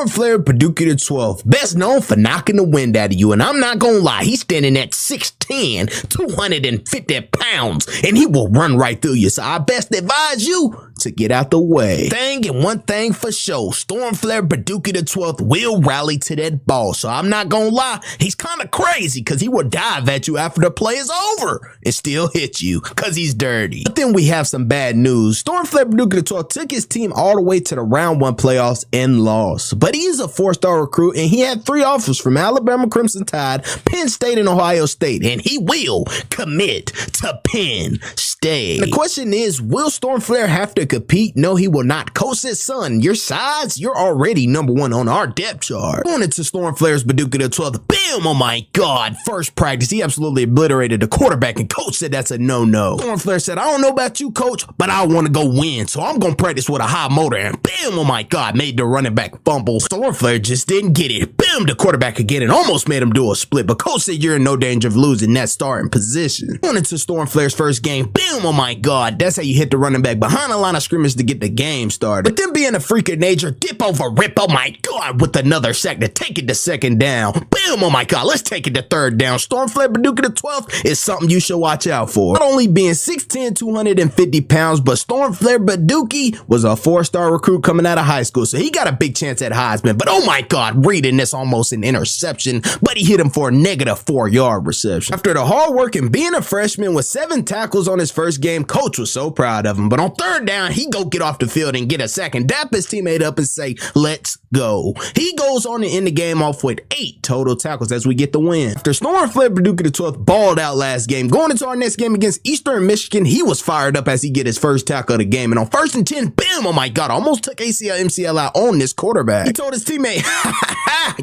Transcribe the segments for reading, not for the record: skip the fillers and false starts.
Stormflare Paducah the 12th, best known for knocking the wind out of you, and I'm not gonna lie, he's standing at 6'10", 250 pounds, and he will run right through you, so I best advise you to get out the way. One thing for sure, Stormflare Paducah the 12th will rally to that ball, so I'm not gonna lie, he's kind of crazy, because he will dive at you after the play is over, and still hit you, because he's dirty. But then we have some bad news. Stormflare Paducah the 12th took his team all the way to the round 1 playoffs and lost, but he is a 4-star recruit, and he had 3 offers from Alabama Crimson Tide, Penn State, and Ohio State, and he will commit to Penn State. The question is, will Stormflare have to compete? No, he will not. Coach said, son, your size, you're already #1 on our depth chart. Going into Stormflare's Paducah the 12th, bam, oh my God, first practice, he absolutely obliterated the quarterback, and coach said that's a no-no. Stormflare said, I don't know about you, coach, but I want to go win, so I'm going to practice with a high motor, and bam, oh my God, made the running back fumble. Stormflare just didn't get it. Bam, the quarterback again, and almost made him do a split, but coach said you're in no danger of losing that starting position. Going into Stormflare's first game, bam, oh my God, that's how you hit the running back behind the line of scrimmage to get the game started. But then being a freak of nature, dip over rip, oh my God, with another sack to take it to second down. Bam, oh my God, let's take it to third down. Stormflare Paducah the 12th is something you should watch out for. Not only being 6'10", 250 pounds, but Stormflare Paducah was a 4-star recruit coming out of high school, so he got a big chance at Heisman. But oh my God, reading this almost an interception, but he hit him for a -4-yard reception. After the hard work and being a freshman with 7 tackles on his first game, coach was so proud of him. But on third down, he go get off the field and get a sack and dap his teammate up and say, let's go. He goes on to end the game off with 8 total tackles as we get the win. After Stormflare Paducah the 12th balled out last game, going into our next game against Eastern Michigan, he was fired up as he get his first tackle of the game. And on 1st and 10, bam, oh my God, almost took ACL, MCL out on this quarterback. He told his teammate,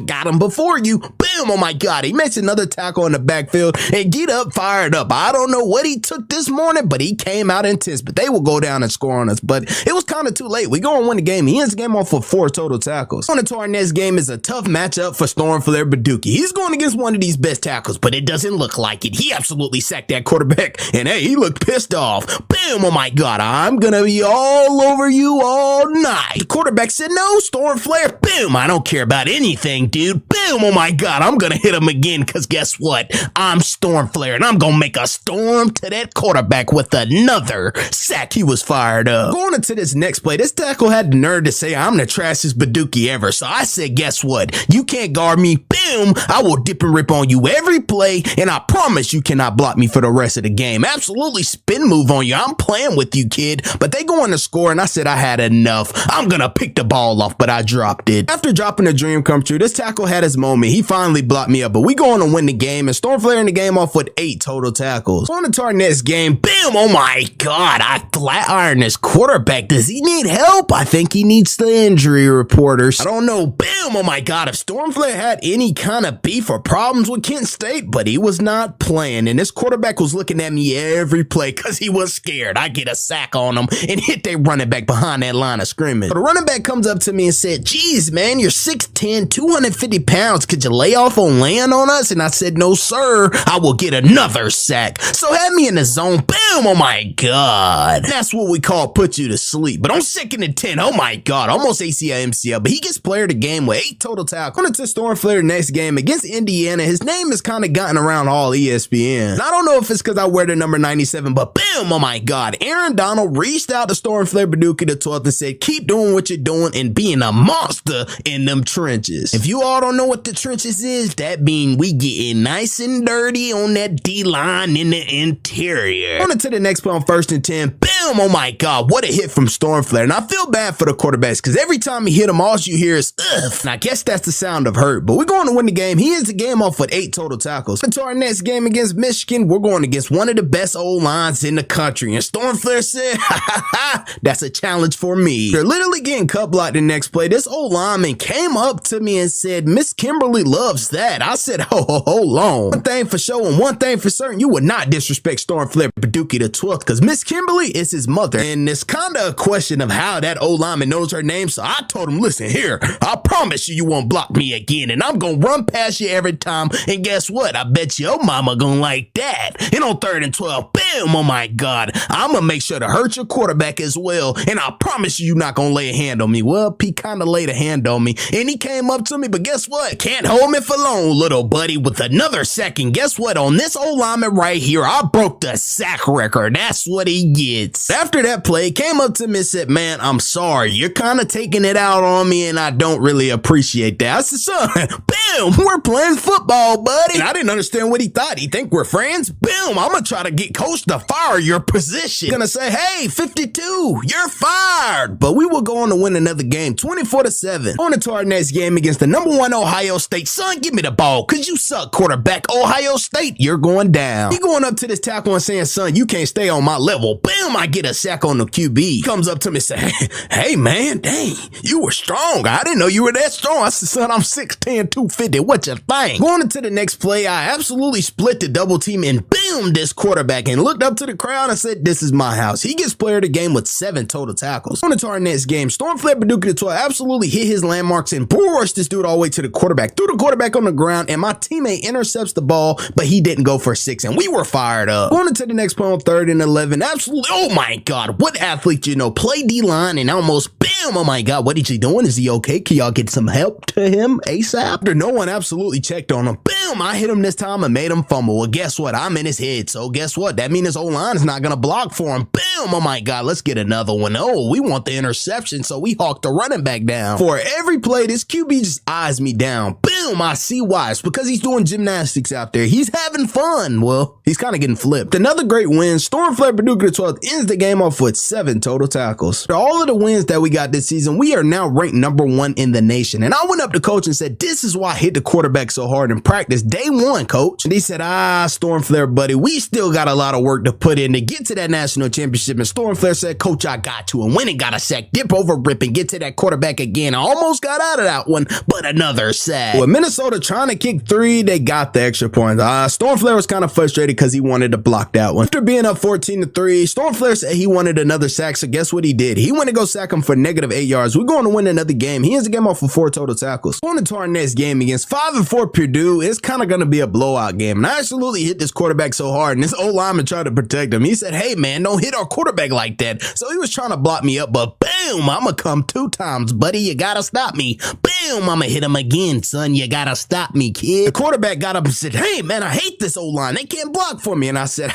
got him before you. Bam, oh my God, he makes another tackle in the backfield and get up, fired up. I don't know what he took this morning, but he came out intense, but they will go down and score on us. But it was kind of too late. We go and win the game. He ends the game off with 4 total tackles. Going into our next game is a tough matchup for Stormflare Paducah. He's going against one of these best tackles, but it doesn't look like it. He absolutely sacked that quarterback, and hey, he looked pissed off. Bam, oh my God, I'm gonna be all over you all night. The quarterback said, no, Stormflare, boom, I don't care about anything, dude. Boom, oh my God, I'm gonna hit him again, because guess what? I'm Stormflare, and I'm gonna make a storm to that quarterback with another sack. He was fired up. Going into this next play, this tackle had the nerve to say, I'm the trashiest Paducah ever. So I said, guess what? You can't guard me. Boom, I will dip and rip on you every play, and I promise you cannot block me for the rest of the game. Absolutely spin move on you. I'm playing with you, kid. But they go on to score, and I said I had enough. I'm gonna pick the ball off, but I dropped it. After dropping a dream come true, this tackle had his moment. He finally blocked me up, but we go on to win the game, and Stormflare in the game off with 8 total tackles. On to our next game, bam, oh my God, I flat iron this quarterback. Does he need help? I think he needs the injury reporters. I don't know, bam, oh my God, if Stormflare had any kind of beef or problems with Kent State, but he was not playing, and this quarterback was looking at me every play because he was scared. I get a sack on him and hit their running back behind that line of scrimmage. So the running back comes up to me and said, geez, man, you're 6'10", 250 pounds. Could you lay off on land on us? And I said, no, sir, I will get another sack. So had me in the zone, bam, oh my God. That's what we call put you to sleep. But on 2nd and 10, oh my God, almost ACL, MCL, but he gets player of the game with 8 total tackles. Going to Stormflare next game against Indiana, his name has kind of gotten around all ESPN. And I don't know if it's because I wear the number 97, but bam, oh my God, Aaron Donald reached out to Stormflare Paducah the 12th and said, keep doing what you're doing and being a monster in them trenches. If you all don't know what the trenches is, that mean we getting nice and dirty on that D-line in the interior. On to the next play on 1st and 10, bam, oh my God, what a hit from Stormflare. And I feel bad for the quarterbacks because every time he hit him, all you hear is, ugh. And I guess that's the sound of hurt, but we're going to win the game. He ends the game off with 8 total tackles. Into our next game against Michigan, we're going against one of the best O-lines in the country. And Stormflare said, ha ha ha, that's a challenge for me. They're literally getting cut blocked the next play. This O-lineman came up to me and said, said, Miss Kimberly loves that. I said, hold on. One thing for sure and one thing for certain, you would not disrespect Stormflare Paducah the 12th because Miss Kimberly is his mother. And it's kind of a question of how that old lineman knows her name. So I told him, listen here, I promise you won't block me again. And I'm going to run past you every time. And guess what? I bet your mama going to like that. And on 3rd and 12, bam, oh my God, I'm going to make sure to hurt your quarterback as well. And I promise you're not going to lay a hand on me. Well, he kind of laid a hand on me. And he came up to me, but guess what? Can't hold me for long, little buddy, with another sack. And guess what? On this old lineman right here, I broke the sack record. That's what he gets. After that play, he came up to me and said, man, I'm sorry. You're kind of taking it out on me, and I don't really appreciate that. I said, son, bam, we're playing football, buddy. And I didn't understand what he thought. He think we're friends? Boom, I'm going to try to get coach to fire your position. Gonna say, hey, 52, you're fired. But we will go on to win another game, 24-7. On to our next game against the #1 Ohio State. Son, give me the ball, because you suck, quarterback. Ohio State, you're going down. He going up to this tackle and saying, son, you can't stay on my level. Bam, I get a sack on the QB. He comes up to me and says, hey, man, dang, you were strong. I didn't know you were that strong. I said, son, I'm 6'10", 250. What you think? Going into the next play, I absolutely split the double team and bam, this quarterback, and looked up to the crowd and said, this is my house. He gets player of the game with 7 total tackles. On to our next game, Stormflare Paducah the 12 absolutely hit his landmarks and bull rushed this dude all the way to the quarterback, threw the quarterback on the ground, and my teammate intercepts the ball, but he didn't go for 6, and we were fired up. Going into the next play on 3rd and 11, absolutely, oh my God, what athlete you know, play D-line and almost bam, oh my God, what is he doing? Is he okay? Can y'all get some help to him ASAP? After no one absolutely checked on him, bam, I hit him this time and made him fumble. Well, guess what? I'm in his head, so guess what? That means his O-line is not going to block for him. Bam, oh my God, let's get another one. Oh, we want the interception, so we hawked the running back down. For every play, this QB just eyes me down. Boom, I see why. It's because he's doing gymnastics out there. He's having fun. Well, he's kind of getting flipped. Another great win. Stormflare Paducah the 12th ends the game off with 7 total tackles. For all of the wins that we got this season, we are now ranked #1 in the nation. And I went up to coach and said, this is why I hit the quarterback so hard in practice. Day 1, coach. And he said, Stormflare, buddy, we still got a lot of work to put in to get to that national championship. And Stormflare said, coach, I got to. And when it got a sack, dip over, rip, and get to that quarterback again. I almost got out of that one, but another sack. With Minnesota trying to kick 3, they got the extra point. Stormflare was kind of frustrated because he wanted to block that one. After being up 14-3, Stormflare said he wanted another sack, so guess what he did? He went to go sack him for -8 yards. We're going to win another game. He ends the game off with 4 total tackles. Going into our next game against 5-4 Purdue, it's kind of going to be a blowout game. And I absolutely hit this quarterback so hard, and this old lineman tried to protect him. He said, hey, man, don't hit our quarterback like that. So he was trying to block me up, but bam, I'm going to come 2 times, buddy. You got to stop me. Bam, I'm going to hit him again, son. You got to stop me, kid. The quarterback got up and said, hey, man, I hate this old line. They can't block for me. And I said,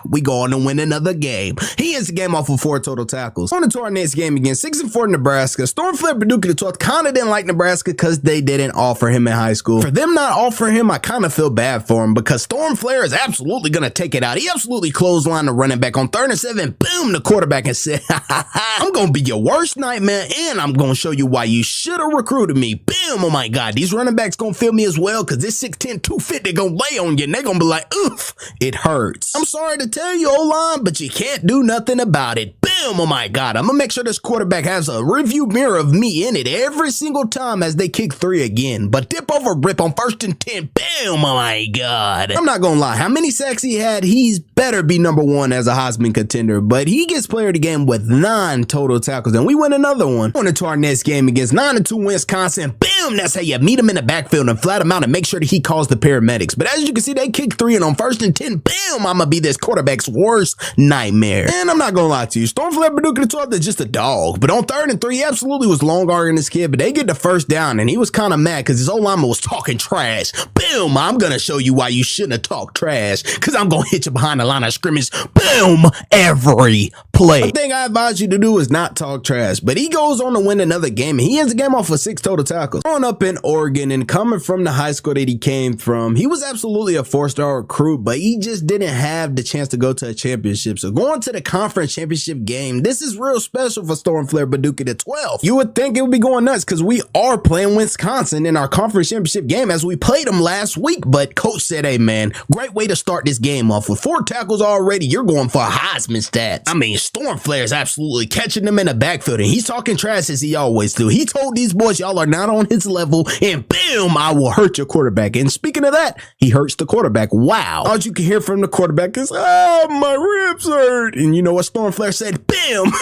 we going to win another game. He ends the game off with 4 total tackles. On to our next game again, 6-4 Nebraska. Stormflare Paducah the 12th kind of didn't like Nebraska because they didn't offer him in high school. For them not offering him, I kind of feel bad for him because Stormflare is absolutely going to take it out. He absolutely clotheslined the running back on 3rd and 7. Boom, the quarterback and said, I'm going to be your worst nightmare and I'm going to show you why you should have recruited me. Boom, oh my God, these running backs going to feel me as well because this 6'10", 250 going to lay on you and they're going to be like, oof, it hurts. I'm sorry to tell you, O-line, but you can't do nothing about it. Boom, oh my God, I'm going to make sure this quarterback has a review mirror of me in it every single time as they kick 3 again. But dip over rip on 1st and 10. Boom, oh my God. I'm not going to lie, how many sacks he had, he's better be #1 as a Heisman contender. But he gets player of the game with 9 total tackles and we win another one. On to our next game against 9-2 Wisconsin. Boom, that's how you meet him in the backfield and flat him out and make sure that he calls the paramedics. But as you can see, they kick 3 and on 1st and 10, boom, I'm going to be this quarterback's worst nightmare. And I'm not going to lie to you, Stormflare Paducah the 12th is just a dog. But on 3rd and 3, he absolutely was long arguing this kid, but they get the first down and he was kind of mad because his old lineman was talking trash. Boom, I'm going to show you why you shouldn't have talked trash because I'm going to hit you behind the line of scrimmage. Boom, every play. The thing I advise you to do is not talk trash, but he goes on to win another game and he ends the game off with 6 total tackles. Growing up in Oregon and coming from the high school that he came from, he was absolutely a 4-star recruit, but he just didn't have the chance to go to a championship. So going to the conference championship game. This is real special for Stormflare Paducah the 12th. You would think it would be going nuts because we are playing Wisconsin in our conference championship game as we played them last week, but coach said, hey man, great way to start this game off. With 4 tackles already, you're going for a Heisman stats. I mean, Stormflare is absolutely catching them in the backfield, and he's talking trash as he always do. He told these boys, y'all are not on his level, and boom, I will hurt your quarterback. And speaking of that, he hurts the quarterback. Wow. All you can hear from the quarterback is, oh, my ribs hurt. And you know what Stormflare said? Boom.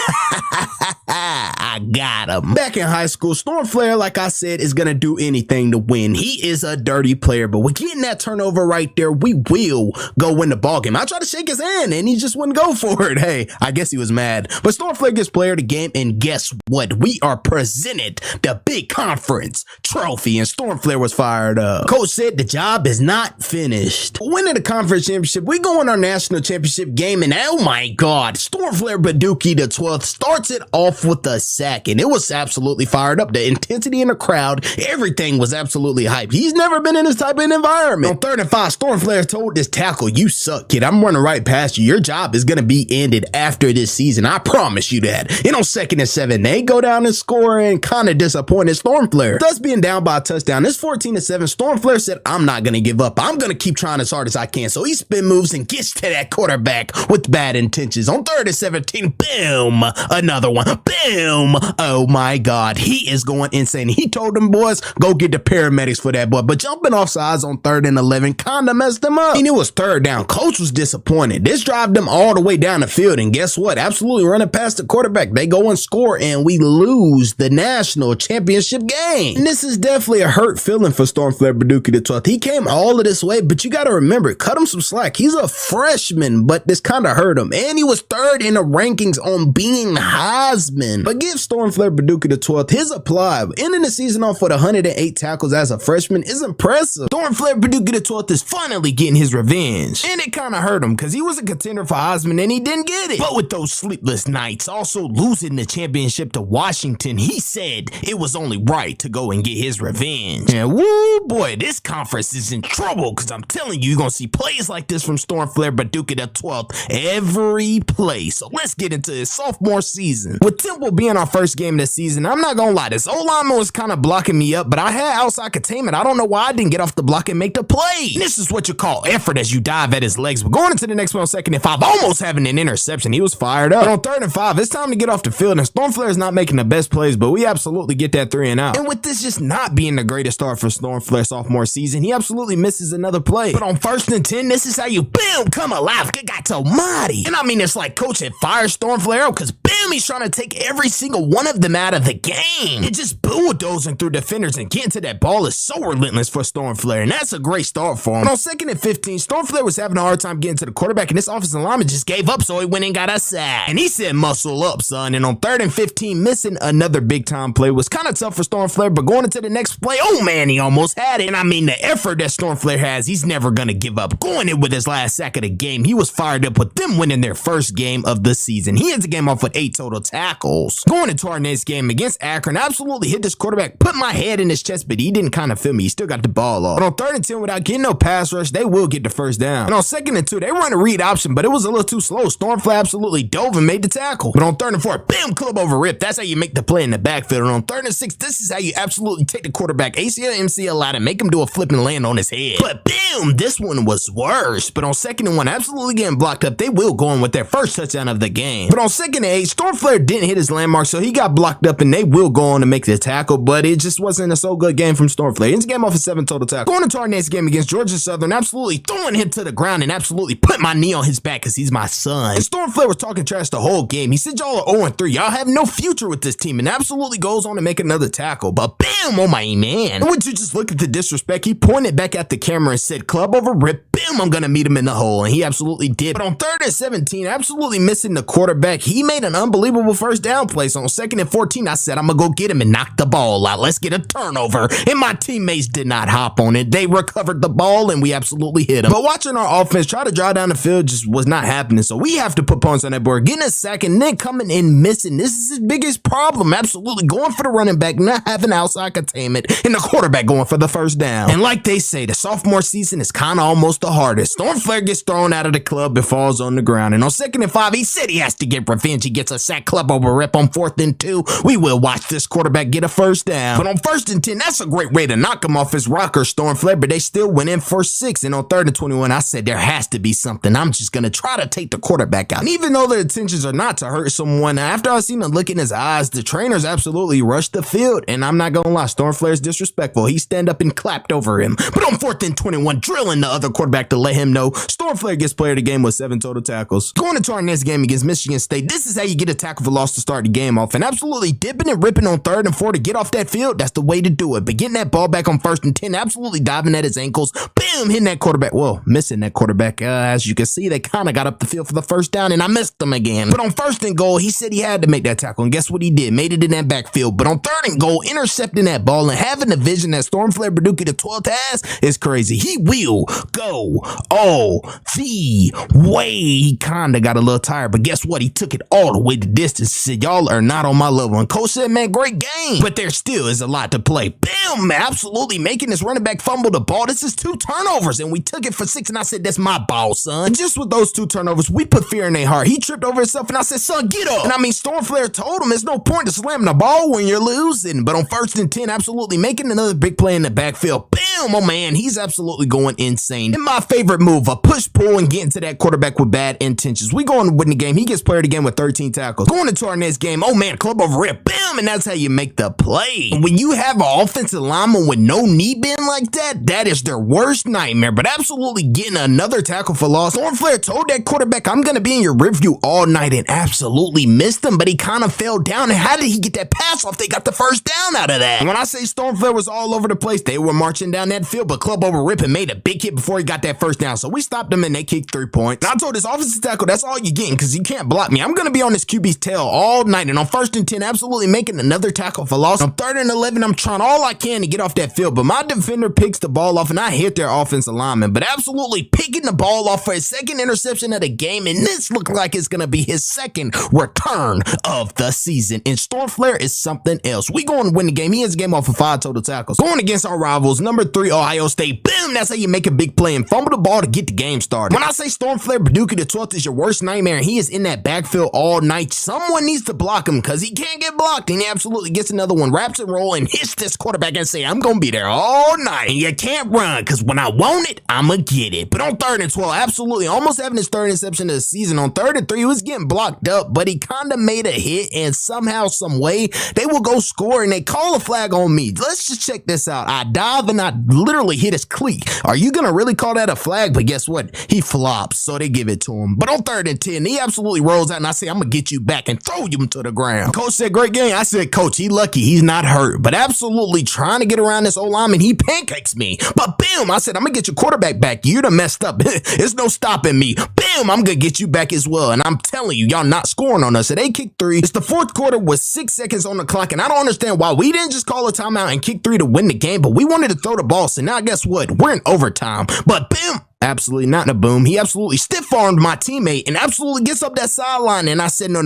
I got him. Back in high school, Stormflare, like I said, is going to do anything to win. He is a dirty player, but with getting that turnover right there, we will go win the ball game. I tried to shake his hand and he just wouldn't go for it. Hey, I guess he was mad. But Stormflare gets player of the game, and guess what? We are presented the big conference trophy, and Stormflare was fired up. Coach said the job is not finished. Winning the conference championship, we go in our national championship game, and oh my God, Stormflare Paducah the 12th starts it off with a sack, and it was absolutely fired up. The intensity in the crowd, everything was absolutely hyped. He's never been in this type of environment. On 3rd and 5, Stormflare told this tackle, you suck, kid. I'm running right past you. Your job is going to be ended after this season. I promise you that. And on 2nd and 7, they go down and score, and kind of disappointed Stormflare. Thus being down by a touchdown, it's 14-7. Stormflare said, I'm not going to give up. I'm going to keep trying as hard as I can. So he spin moves and gets to that quarterback with bad intentions. On 3rd and 17, boom, another one, boom. Oh my God, he is going insane. He told them boys, go get the paramedics for that boy. But jumping off sides on 3rd and 11 kind of messed them up. I mean, it was 3rd down. Coach was disappointed. This drive them all the way down the field, and guess what? Absolutely running past the quarterback. They go and score, and we lose the national championship game. And this is definitely a hurt feeling for Stormflare Paducah the 12th. He came all of this way, but you got to remember, cut him some slack. He's a freshman, but this kind of hurt him. And he was 3rd in the rankings on being Heisman. But give Stormflare Paducah the 12th his apply. Ending the season off with 108 tackles as a freshman is impressive. Stormflare Paducah the 12th is finally getting his revenge. And it kind of hurt him because he was a contender for Heisman and he didn't get it. But with those sleepless nights, also losing the championship to Washington, he said it was only right to go and get his revenge. And woo boy, this conference is in trouble because I'm telling you, you're going to see plays like this from Stormflare Paducah the 12th every play. So let's get into his sophomore season. With Temple being our first game this season, I'm not going to lie, this O-lineman was kind of blocking me up, but I had outside containment. I don't know why I didn't get off the block and make the play. And this is what you call effort as you dive at his legs. But going into the next one on 2nd and 5, almost having an interception. He was fired up. But on 3rd and 5, it's time to get off the field, and Stormflare is not making the best plays, but we absolutely get that 3 and out. And with this just not being the greatest start for Stormflare sophomore season, he absolutely misses another play. But on 1st and 10, this is how you, boom, come alive. Good God almighty. And I mean, it's like coach had fired Stormflare out because, boom, he's trying to take every single one of them out of the game. It just bulldozing through defenders, and getting to that ball is so relentless for Stormflare, and that's a great start for him. But on 2nd and 15, Stormflare was having a hard time getting to the quarterback, and this offensive lineman just gave up, so he went and got a sack. And he said, muscle up, son. And on 3rd and 15, missing another big-time play was kind of tough for Stormflare, but going into the next play, oh man, he almost had it. And I mean, the effort that Stormflare has, he's never going to give up. Going in with his last sack of the game, he was fired up with them winning their first game of the season. He ends the game off with 8 total tackles. Going into our next game against Akron, I absolutely hit this quarterback, put my head in his chest, but he didn't kind of feel me. He still got the ball off. But on 3rd and 10, without getting no pass rush, they will get the first down. And on 2nd and 2, they run a read option, but it was a little too slow. Stormflare absolutely dove and made the tackle. But on 3rd and 4, bam, club over rip. That's how you make the play in the backfield. And on 3rd and 6, this is how you absolutely take the quarterback ACL, MCL out and make him do a flip and land on his head. But bam, this one was worse. But on 2nd and 1, absolutely getting blocked up. They will go in with their first touchdown of the game. But on 2nd and 8, Stormflare didn't hit his landmark, so he got blocked up, and they will go on to make the tackle, but it just wasn't a so good game from Stormflare. Ends the game off with 7 total tackles. Going into our next game against Georgia Southern, absolutely throwing him to the ground and absolutely put my knee on his back because he's my son. And Stormflare was talking trash the whole game. He said, y'all are 0-3. Y'all have no future with this team, and absolutely goes on to make another tackle. But bam, oh my man. And would you just look at the disrespect? He pointed back at the camera and said, club over rip, bam, I'm going to meet him in the hole. And he absolutely did. But on 3rd and 17, absolutely missing the quarterback, he made an unbelievable first down play. So on 2nd and 14, I said, I'm going to go get him and knock the ball out. Let's get a turnover. And my teammates did not hop on it. They recovered the ball, and we absolutely hit them. But watching our offense try to drive down the field just was not happening. So we have to put points on that board. Getting a sack and then coming in missing. This is his biggest problem. Absolutely going for the running back, not having outside containment, and the quarterback going for the first down. And like they say, the sophomore season is kind of almost the hardest. Stormflare gets thrown out of the club and falls on the ground. And on 2nd and 5, he said he has to get revenge. He gets a sack, club over rip on 4th and 2. We will watch this quarterback get a first down. But on 1st and 10, that's a great way to knock him off his rocker, Stormflare, but they still went in for 6. And on 3rd and 21, I said there has to be something. I'm just going to try to take the quarterback out. And even though their intentions are not to hurt someone, after I seen the look in his eyes, the trainers absolutely rushed the field. And I'm not going to lie, Stormflare's disrespectful. He stand up and clapped over him. But on 4th and 21, drilling the other quarterback to let him know Stormflare gets player of the game with 7 total tackles. Going into our next game against Michigan State, this is how you get a tackle for loss to start the game off. And absolutely dipping and ripping on 3rd and 4 to get off that field, that's the way to do it. But getting that ball back on 1st and 10, absolutely diving at his ankles, bam, hitting that quarterback. Well, missing that quarterback. As you can see, they kind of got up the field for the first down, and I missed them again. But on 1st and goal, he said he had to make that tackle, and guess what he did? Made it in that backfield. But on 3rd and goal, intercepting that ball and having the vision that Stormflare Baduki the 12th has is crazy. He will go all the way. He kind of got a little tired, but guess what? He took it all the way the distance. He said, y'all are not on my level. And coach said, man, great game, but there still is a lot to play. Bam, absolutely making this running back fumble the ball. This is 2 turnovers, and we took it for 6, and I said, that's my ball, son. And just with those 2 turnovers, we put fear in their heart. He tripped over himself, and I said, son, get up. And I mean, Stormflare told him there's no point to slamming the ball when you're losing. But on 1st and 10, absolutely making another big play in the backfield. Bam, oh man, he's absolutely going insane. And my favorite move, a push-pull and getting to that quarterback with bad intentions. We going to win the game. He gets player of the game with 13 tackles. Going into our next game, oh man, club over rip, bam, and that's how you make the play. And when you have an offensive lineman with no knee bend like that, that is their worst nightmare. But absolutely getting another tackle for loss. Stormflare told that quarterback, I'm going to be in your review all night, and absolutely missed him, but he kind of fell down. And how did he get that pass off? They got the first down out of that. And when I say Stormflare was all over the place, they were marching down that field, but club over rip and made a big hit before he got that first down. So we stopped them and they kicked 3 points. And I told this offensive tackle, that's all you're getting because you can't block me. I'm going to be on this QB's tail all night. And on 1st and 10, absolutely making another tackle for loss. On 3rd and 11, I'm trying all I can to get off that field, but my defender picks the ball off and I hit their offensive lineman, but absolutely picking the ball off for his 2nd interception of the game. And this looked like it's going to be his 2nd return of the season. And Stormflare is something else. We going to win the game. He has a game off of 5 total tackles. Going against our rivals, number 3, Ohio State. Boom, that's how you make a big play and fumble the ball to get the game started. When I say Stormflare Baduki the 12th is your worst nightmare and he is in that backfield all night, someone needs to block him because he can't get blocked, and he absolutely gets another one, wraps and roll and hits this quarterback and say, I'm going to be there all night and you can't run because when I want it, I'm going to get it. But on 3rd and 12, absolutely almost having his 3rd interception of the season. On 3rd and 3, he was getting blocked up, but he kind of made a hit, and somehow, some way, they will go score and they call a flag on me. Let's just check this out. I dive and I literally hit his cleat. Are you going to really call that a flag? But guess what? He flops, so they give it to him. But on 3rd and 10, he absolutely rolls out and I say, I'm going to get you back and throw him to the ground. Coach said, great game. I said, coach, he lucky. He's not hurt. But absolutely trying to get around this O-lineman, he pancakes me. But bam, I said, I'm going to get your quarterback back. You done messed up. There's no stopping me. Bam, I'm going to get you back as well. And I'm telling you, y'all not scoring on us. So they kicked 3. It's the 4th quarter with 6 seconds on the clock. And I don't understand why we didn't just call a timeout and kick 3 to win the game, but we wanted to throw the ball. So now guess what? We're in overtime. But bam, absolutely not in a boom. He absolutely stiff-armed my teammate and absolutely gets up that sideline. And I said, no.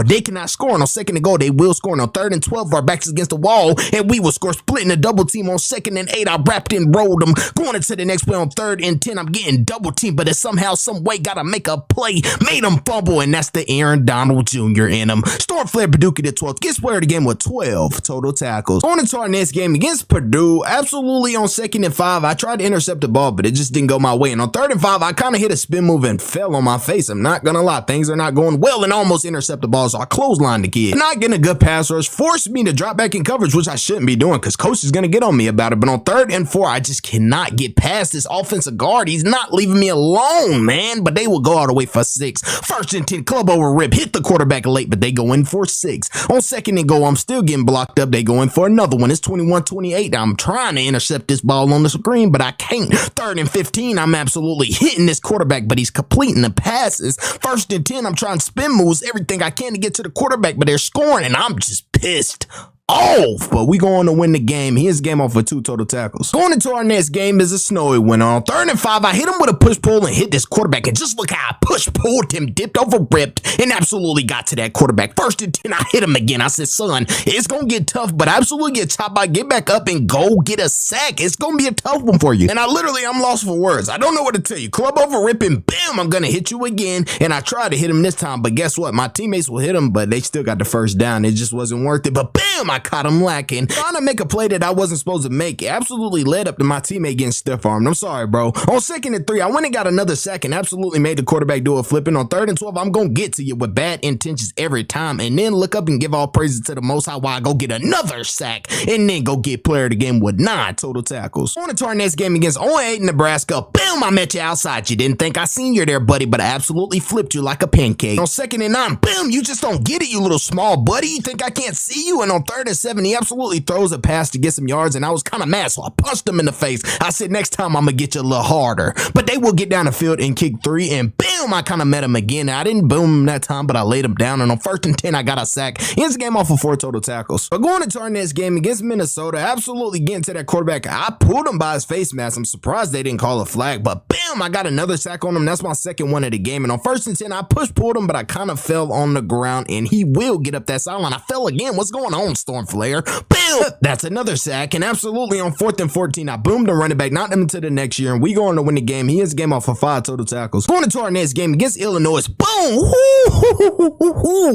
They cannot score. And on 2nd and goal, they will score. And on 3rd and 12, our backs against the wall, and we will score, splitting a double team on 2nd and 8. I wrapped and rolled them. Going into the next play on 3rd and 10, I'm getting double teamed, but it's somehow, some way, got to make a play. Made him fumble, and that's the Aaron Donald Jr. in him. Stormflare Baduki the 12th gets player of the game with 12 total tackles. Going into our next game against Purdue, absolutely on 2nd and 5, I tried to intercept the ball, but it just didn't go my way. And on 3rd and 5, I kind of hit a spin move and fell on my face. I'm not gonna lie, things are not going well and almost intercept the ball, so I clotheslined the kid. Not getting a good pass rush forced me to drop back in coverage, which I shouldn't be doing because coach is gonna get on me about it. But on 3rd and 4, I just cannot get past this offensive guard. He's not leaving me alone, man. But they will go all the way for 6. 1st and 10, club over rip, hit the quarterback late, but they go in for 6. On 2nd and goal, I'm still getting blocked up. They go in for another one. It's 21-28. I'm trying to intercept this ball on the screen, but I can't. 3rd and 15, I'm absolutely hitting this quarterback, but he's completing the passes. 1st and 10, I'm trying spin moves, everything I can to get to the quarterback, but they're scoring, and I'm just pissed off, but we going to win the game. His game off for 2 total tackles. Going into our next game is a snowy win. On 3rd and 5, I hit him with a push pull and hit this quarterback, and just look how I push pulled him, dipped over, ripped, and absolutely got to that quarterback. 1st and 10, I hit him again. I said, son, it's gonna get tough, but absolutely get chopped by, get back up and go get a sack. It's gonna be a tough one for you. And I'm lost for words. I don't know what to tell you. Club over, ripping, bam, I'm gonna hit you again. And I tried to hit him this time, but guess what? My teammates will hit him, but they still got the 1st down. It just wasn't worth it. But bam, I caught him lacking. Trying to make a play that I wasn't supposed to make. It absolutely led up to my teammate getting stiff-armed. I'm sorry, bro. On 2nd and 3, I went and got another sack and absolutely made the quarterback do a flipping. On 3rd and 12, I'm gonna get to you with bad intentions every time, and then look up and give all praises to the Most High while I go get another sack, and then go get player of the game with 9 total tackles. On to our next game against 0-8 Nebraska. Bam, I met you outside. You didn't think I seen you there, buddy, but I absolutely flipped you like a pancake. On 2nd and 9, bam, you just don't get it, you little small buddy. You think I can't see you? And on 3rd and 7, he absolutely throws a pass to get some yards, and I was kind of mad, so I punched him in the face. I said, next time I'm gonna get you a little harder. But they will get down the field and kick 3, and bam, I kind of met him again. I didn't boom him that time, but I laid him down, and on 1st and 10, I got a sack. Ends the game off of 4 total tackles. But going into our next game against Minnesota, absolutely getting to that quarterback. I pulled him by his face mask. I'm surprised they didn't call a flag, but bam, I got another sack on him. That's my 2nd one of the game. And on 1st and 10, I pulled him, but I kind of fell on the ground, and he will get up that sideline. I fell again. What's going on, Stormflare? Bam! That's another sack. And absolutely on 4th and 14, I boomed the running back, knocked him into the next year, and we going to win the game. He is game off of 5 total tackles. Going into our next game against Illinois, boom!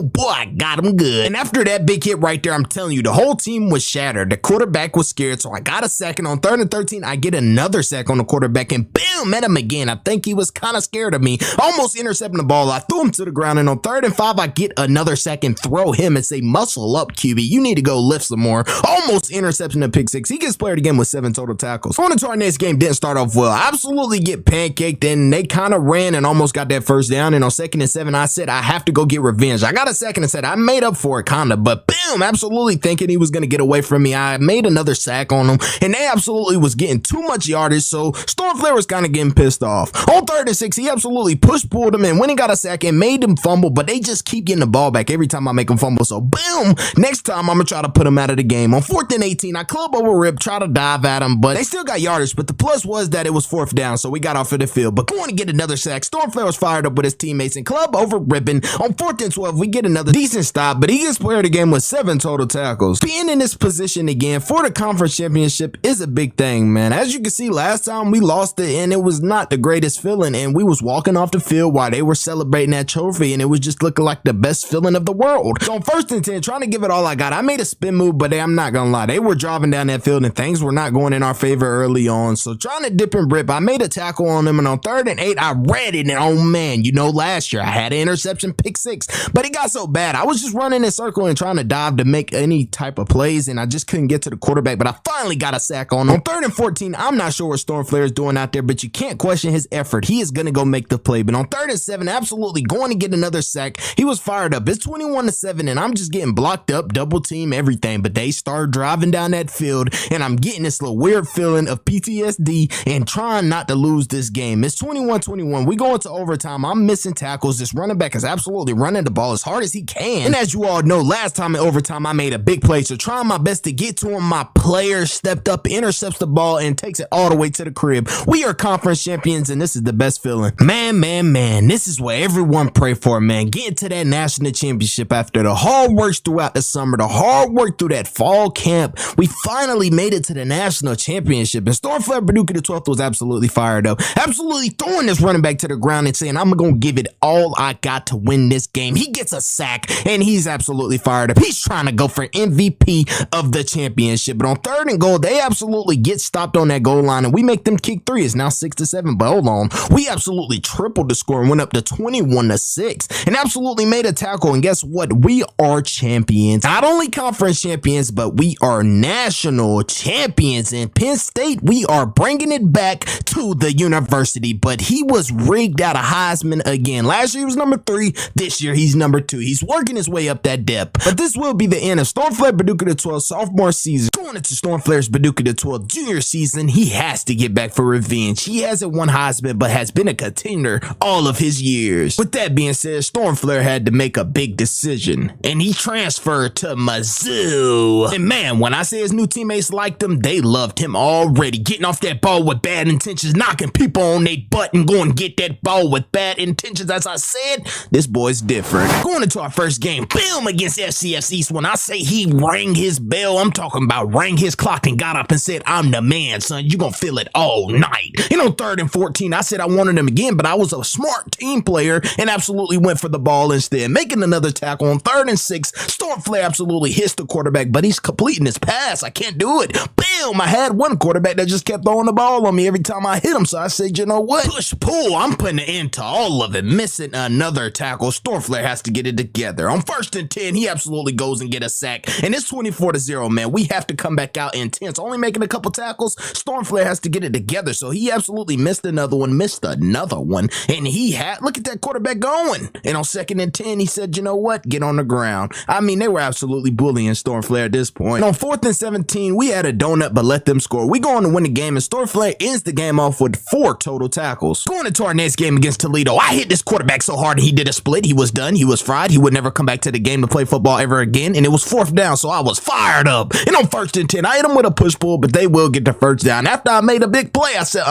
Boy, I got him good. And after that big hit right there, I'm telling you, the whole team was shattered. The quarterback was scared, so I got a sack, and on 3rd and 13, I get another sack on the quarterback, and bam, met him again. I think he was kind of scared of me, almost intercepting the ball. I threw him to the ground, and on 3rd and 5, I get another sack and throw him and say, muscle up, QB. You need to go lift some more. Almost intercepting the pick 6. He gets player again with 7 total tackles. Going into our next game, didn't start off well. Absolutely get pancaked, and they kind of ran and almost got that 1st down. And on 2nd and 7, I said, I have to go get revenge. I got a 2nd and said, I made up for it, kind of, but bam, absolutely thinking he was going to get away from me. I made another sack on him, and they absolutely was getting too much yardage, so Stormflare was kind of getting pissed off. On 3rd and 6, he absolutely pulled him, and when he got a sack, it made him fumble, but they just keep getting the ball back every time I make him fumble, so boom, next time I'm going to try to put him out of the game. On 4th and 18, I club over rip, try to dive at him, but they still got yardage, but the plus was that it was 4th down, so we got off of the field, but going to get another sack. Stormflare was fired up with his teammates, and club over ripping. On 4th and 12, we get another decent stop, but he gets player of the game with 7 total tackles. Being in this position again for the conference championship is a big thing, man. As you can see, last time we lost it, and it was not the greatest feeling, and we was walking off the field while they were celebrating that trophy, and it was just looking like the best feeling of the world. So on 1st and 10, trying to give it all I got, I made a spin move, but I'm not gonna lie, they were driving down that field, and things were not going in our favor early on, so trying to dip and rip, I made a tackle on them, and on 3rd and 8, I read it, and oh man, you know, last year I had an interception, pick 6, but it got so bad, I was just running in circle and trying to dive to make any type of plays, and I just couldn't get to the quarterback, but I finally got a sack on him. On 3rd and 14, I'm not sure what Stormflare is doing out there, but you can't question his effort. He is going to go make the play, but on 3rd and 7, absolutely going to get another sack. He was fired up. It's 21-7, and I'm just getting blocked up, double team, everything, but they start driving down that field, and I'm getting this little weird feeling of PTSD and trying not to lose this game. It's 21-21. We go into overtime. I'm missing tackles. This running back is absolutely running the ball as hard as he can, and as you all know, last time in overtime, I made a big play, so trying my best to get to him, my player stepped up, intercepts the ball, and takes it all the way to the crib. We are conference champions, and this is the best feeling. Man, this is what everyone pray for, man. Getting to that national championship after the hard work throughout the summer, the hard work through that fall camp. We finally made it to the national championship, and Stormflare Paducah the 12th was absolutely fired up, absolutely throwing this running back to the ground and saying, I'm going to give it all I got to win this game. He gets a sack, and he's absolutely fired up. He's trying to go for MVP of the championship, but on 3rd and goal, they absolutely get stopped on that goal line, and we make them kick 3. It's now 6-7, but hold on. We absolutely tripled the score and went up to 21-6 and absolutely made a tackle, and guess what? We are champions. Not only conference champions, but we are national champions. In Penn State, we are bringing it back to the university, but he was rigged out of Heisman again. Last year he was number 3. This year he's number 2. He's working his way up that depth, but this will be the end of Stormflare Paducah the 12th sophomore season. Going Going into Stormflare's Paducah the 12th junior season, he has to get back for revenge. He hasn't won Heisman, but has been a contender all of his years. With that being said, Stormflare had to make a big decision, and he transferred to Mizzou. And man, when I say his new teammates liked him, they loved him already. Getting off that ball with bad intentions, knocking people on their butt and going to get that ball with bad intentions. As I said, this boy's different. Going into our first game, boom, against FCS East. When I say he rang his bell, I'm talking about rang his clock and got up and said, I'm the man, son. You gonna feel it all night. And on 3rd and 14, I said I wanted him again, but I was a smart team player and absolutely went for the ball instead. Making another tackle on 3rd and 6. Stormflare absolutely hits the quarterback, but he's completing his pass. I can't do it. Boom! I had one quarterback that just kept throwing the ball on me every time I hit him, so I said, you know what? Push, pull. I'm putting an end to all of it. Missing another tackle. Stormflare has to get it together. On 1st and 10, he absolutely goes and get a sack, and it's 24-0, man. We have to come back out intense. Only making a couple tackles. Stormflare has to get it together, so he absolutely missed another one, and he had, look at that quarterback going. And on 2nd and 10, he said, you know what? Get on the ground. I mean, they were absolutely bullying Stormflare at this point. And on 4th and 17, we had a donut, but let them score. We go on to win the game, and Stormflare ends the game off with 4 total tackles. Going into our next game against Toledo, I hit this quarterback so hard he did a split. He was done. He was fried. He would never come back to the game to play football ever again, and it was 4th down, so I was fired up. And on 1st and 10, I hit him with a push-pull, but they will get the 1st down. After I made a big play, I said,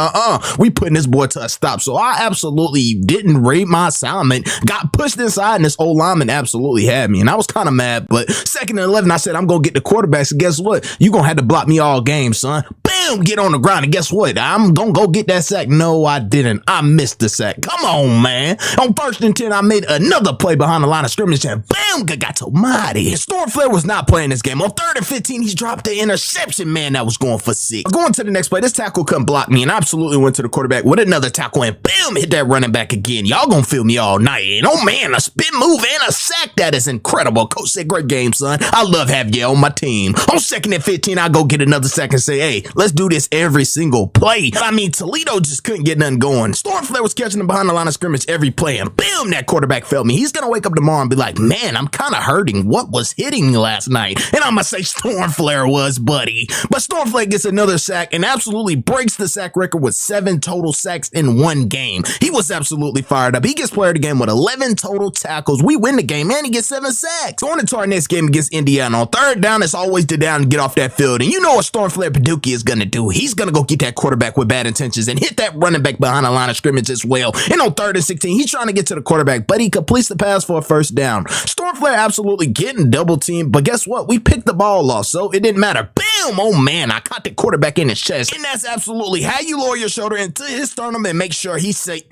we putting this boy to a stop. So I absolutely didn't read my assignment, got pushed inside, and this old lineman absolutely had me. And I was kind of mad, but 2nd and 11, I said, I'm going to get the quarterback. So guess what? You're going to have to block me all game, son. Bam, get on the ground. And guess what? I'm going to go get that sack. No, I didn't. I missed the sack. Come on, man. On 1st and 10, I made another play behind the line of scrimmage, and bam, got almighty. Stormflare was not playing this game. On 3rd and 15, he dropped the interception, man, that was going for 6. Going to the next play, this tackle couldn't block me, and I absolutely went to the quarterback with another tackle, and bam, hit that running back again. Y'all gonna feel me all night. And oh man, a spin move and a sack. That is incredible. Coach said, great game, son. I love having you on my team. On 2nd and 15, I go get another sack and say, hey, let's do this every single play. I mean, Toledo just couldn't get nothing going. Stormflare was catching him behind the line of scrimmage every play, and bam, that quarterback felt me. He's gonna wake up tomorrow and be like, man, I'm kind of hurting. What was hitting me last night? And I'm gonna say Stormflare was, buddy. But Stormflare gets another sack and absolutely breaks the sack record with 7 total sacks in one game. He was absolutely fired up. He gets player of the game with 11 total tackles. We win the game, and he gets 7 sacks. Going into our next game against Indiana, on 3rd down, it's always the down and get off that field. And you know what Stormflare Paducah is gonna do. He's gonna go get that quarterback with bad intentions and hit that running back behind the line of scrimmage as well. And on 3rd and 16, he's trying to get to the quarterback, but he completes the pass for a 1st down. Stormflare absolutely getting double teamed, but guess what? We picked the ball off, so it didn't matter. Bam! Oh man, I caught the quarterback in his chest. And that's absolutely how you lower your shoulder into his sternum and make sure he say,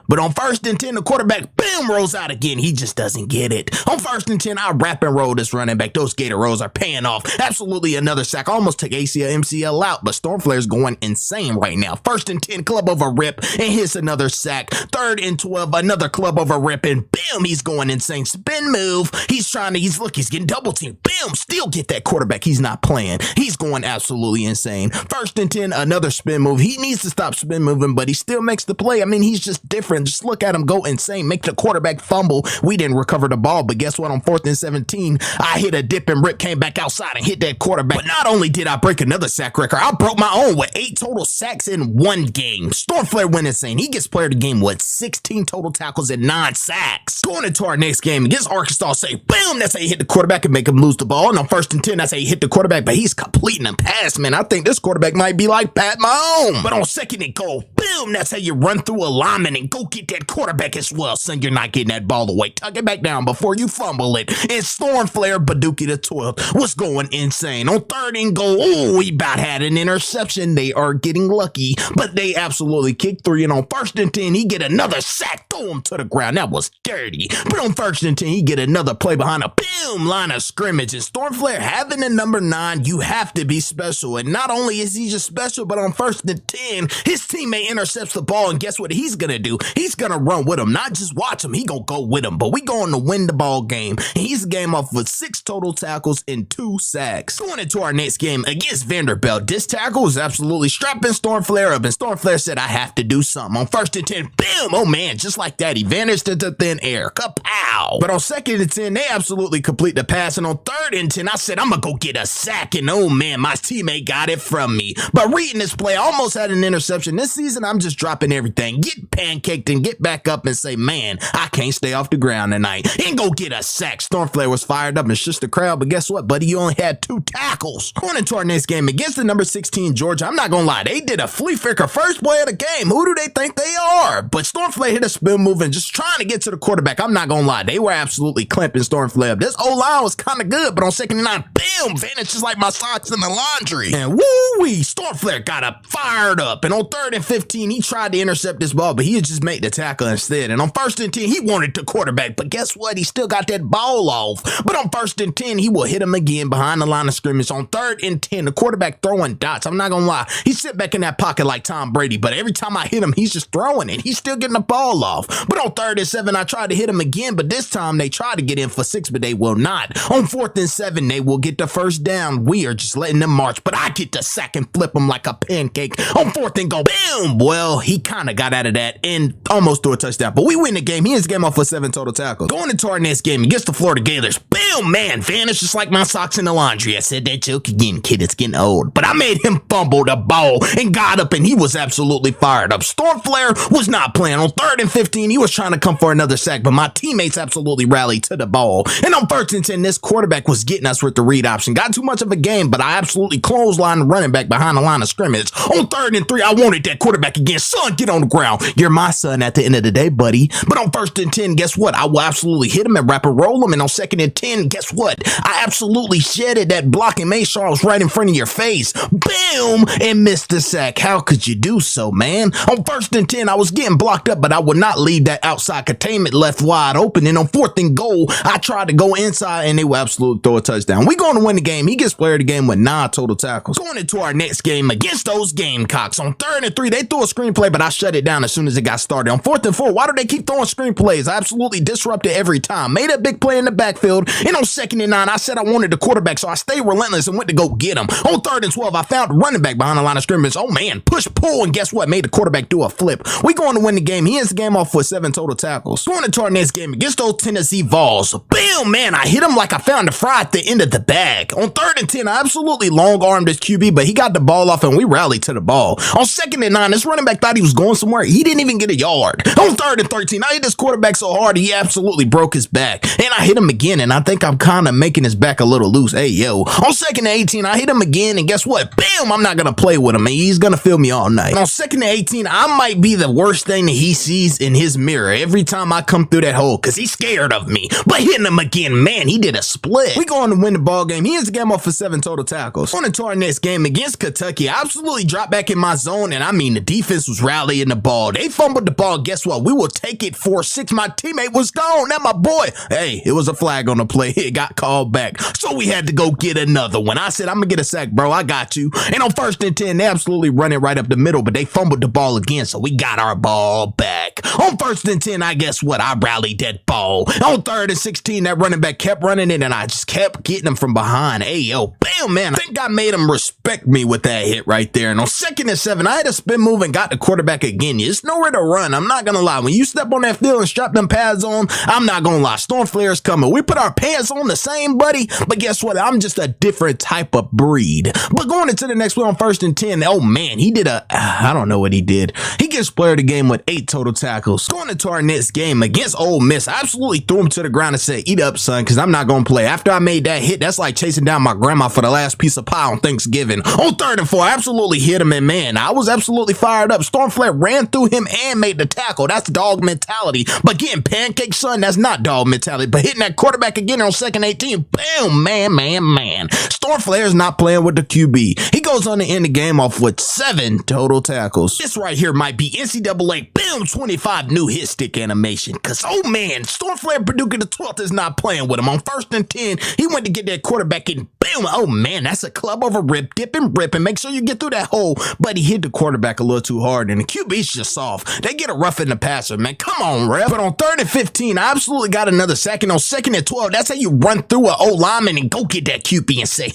But on 1st and 10, the quarterback, bam, rolls out again. He just doesn't get it. On 1st and 10, I wrap and roll this running back. Those gator rolls are paying off. Absolutely another sack. I almost took ACL, MCL out, but Stormflare's going insane right now. 1st and 10, club over rip, and hits another sack. 3rd and 12, another club over rip, and bam, he's going insane. Spin move. He's getting double teamed. Bam, still get that quarterback. He's not playing. He's going absolutely insane. 1st and 10, another spin move. He needs to stop spin moving, but he still makes the play. I mean, he's just different. Just look at him go insane. Make the quarterback fumble. We didn't recover the ball, but guess what? On 4th and 17, I hit a dip and rip, came back outside and hit that quarterback. But not only did I break another sack record, I broke my own with 8 total sacks in one game. Stormflare went insane. He gets player of the game with 16 total tackles and 9 sacks. Going into our next game against Arkansas, say, bam, that's how you hit the quarterback and make him lose the ball. And on 1st and 10, that's how you hit the quarterback, but he's completing a pass, man. I think this quarterback might be like Pat Mahomes. But on 2nd and goal, boom, that's how you run through a lineman and go get that quarterback as well. Son, you're not getting that ball away. Tuck it back down before you fumble it. It's Stormflare Paducah the 12th was going insane. On 3rd and goal, we about had an interception. They are getting lucky, but they absolutely kicked 3. And on 1st and 10, he get another sack, throw him to the ground. That was dirty. But on 1st and 10, he get another play behind a boom line of scrimmage. And Stormflare having the number 9, you have to be special. And not only is he just special, but on 1st and 10, his teammate intercepts the ball, and guess what he's gonna do? He's gonna run with him, not just watch him. He gonna go with him. But we going to win the ball game, and he's game off with 6 total tackles and 2 sacks. Going into our next game against Vanderbilt, this tackle was absolutely strapping Stormflare up, and Stormflare said, I have to do something. On 1st and 10, bam! Oh man, just like that, he vanished into thin air. Kapow! But on 2nd and 10, they absolutely complete the pass, and on 3rd and 10, I said, I'm gonna go get a sack, and oh man, my teammate got it from me. But reading this play, I almost had an interception. This season, I'm just dropping everything. Get pancaked and get back up and say, man, I can't stay off the ground tonight. And go get a sack. Stormflare was fired up and shushed the crowd, but guess what, buddy? You only had 2 tackles. Going into our next game against the number 16 Georgia, I'm not gonna lie, they did a flea flicker first play of the game. Who do they think they are? But Stormflare hit a spin move and just trying to get to the quarterback. I'm not gonna lie, they were absolutely clamping Stormflare up. This O-line was kind of good, but on 2nd and 9, bam, vanished just like my socks in the laundry. And woo-wee, Stormflare got up, fired up. And on 3rd and 15, he tried to intercept this ball, but he had just made the tackle instead. And on 1st and 10, he wanted the quarterback, but guess what? He still got that ball off. But on 1st and 10, he will hit him again behind the line of scrimmage. On 3rd and 10, the quarterback throwing dots. I'm not gonna lie, he sit back in that pocket like Tom Brady, but every time I hit him, he's just throwing it. He's still getting the ball off. But on 3rd and 7, I tried to hit him again, but this time they tried to get in for 6, but they will not. On 4th and 7, they will get the first down. We are just letting them march, but I get the sack and flip him like a pancake. On 4th and go, bam! Well, he kind of got out of that and almost threw a touchdown, but we win the game. He ends the game off with 7 total tackles. Going into our next game against the Florida Gators, bam, man, vanished just like my socks in the laundry. I said that joke again, kid, it's getting old. But I made him fumble the ball and got up, and he was absolutely fired up. Stormflare was not playing. On 3rd and 15, he was trying to come for another sack, but my teammates absolutely rallied to the ball. And on 1st and 10, this quarterback was getting us with the read option. Got too much of a game, but I absolutely clotheslined the running back behind the line of scrimmage. On 3rd and 3, I wanted that quarterback again. Son, get on the ground. You're my son at the end of the day, buddy. But on 1st and 10, guess what? I will absolutely hit him and wrap and roll him. And on 2nd and 10, guess what? I absolutely shedded that block and made sure I was right in front of your face. Boom! And missed the sack. How could you do so, man? On 1st and 10, I was getting blocked up, but I would not leave that outside containment left wide open. And on 4th and goal, I tried to go inside, and they will absolutely throw a touchdown. We're going to win the game. He gets player of the game with 9 total tackles. Going into our next game against those Gamecocks. On 3rd and 3, they threw a screenplay, but I shut it down as soon as it got started. On 4th and 4, why do they keep throwing screenplays? I absolutely disrupted every time. Made a big play in the backfield. And on 2nd and 9, I said I wanted the quarterback, so I stayed relentless and went to go get him. On 3rd and 12, I found the running back behind the line of scrimmage. Oh man, push, pull, and guess what? Made the quarterback do a flip. We going to win the game. He ends the game off with 7 total tackles. Going into our next game against those Tennessee Vols. Bam, man, I hit him like I found the fry at the end of the bag. On 3rd and 10, I absolutely long-armed this QB, but he got the ball off and we rallied to the ball. On 2nd and 9, this running back thought he was going somewhere. He didn't even get a yard. On 3rd and 13, I hit this quarterback so hard he absolutely broke his back. And I hit him again, and I think I'm kind of making his back a little loose. Hey, yo. On 2nd and 18, I hit him again, and guess what? Bam! I'm not going to play with him, and he's going to feel me all night. And on 2nd and 18, I might be the worst thing that he sees in his mirror every time I come through that hole, because he's scared of me. But hitting him again, man, he did a split. We going to win the ball game. He ends the game off for 7 total tackles. On into our next game against Kentucky, I absolutely dropped back in my zone, and I mean, the defense was rallying the ball. They fumbled the ball. Guess what? We will take it 4-6. My teammate was gone. That my boy. Hey, it was a flag on the play. It got called back. So we had to go get another one. I said, I'm going to get a sack, bro. I got you. And on 1st and 10, they absolutely run it right up the middle, but they fumbled the ball again, so we got our ball back. On 1st and 10, I guess what? I rallied that ball. On 3rd and 16, that running back kept running it, and I just kept getting him from behind. Hey, yo, bam, man. I think I made him respect me with that hit right there. And on 2nd and 7, I had a spin move and got the quarterback again. There's nowhere to run. I'm not going to lie. When you step on that field and strap them pads on, I'm not going to lie. Stormflare's coming. We put our pants on the same, buddy, but guess what? I'm just a different type of breed. But going into the next play on 1st and 10, oh man, he did I don't know what he did. He gets player of the game with 8 total tackles. Going into our next game against Ole Miss, I absolutely threw him to the ground and said, eat up, son, because I'm not going to play. After I made that hit, that's like chasing down my grandma for the last piece of pie on Thanksgiving. On 3rd and 4, I absolutely hit him, and man, I was absolutely fired up. Stormflare ran through him and made the tackle. That's dog mentality. But getting pancake, son, that's not dog mentality. But hitting that quarterback again on 2nd 18, boom, man. Stormflare's not playing with the QB. He goes on to end the game off with 7 total tackles. This right here might be NCAA, boom, 20 25 new hit stick animation. Cause oh man, Stormflare Paducah the 12th is not playing with him. On 1st and 10, he went to get that quarterback and boom. Oh man, that's a club over rip, dip and rip, and make sure you get through that hole. But he hit the quarterback a little too hard, and the QB's just soft. They get a rough in the passer, man. Come on, ref. But on 3rd and 15, I absolutely got another sack. And on 2nd and 12, that's how you run through an old lineman and go get that QB and say,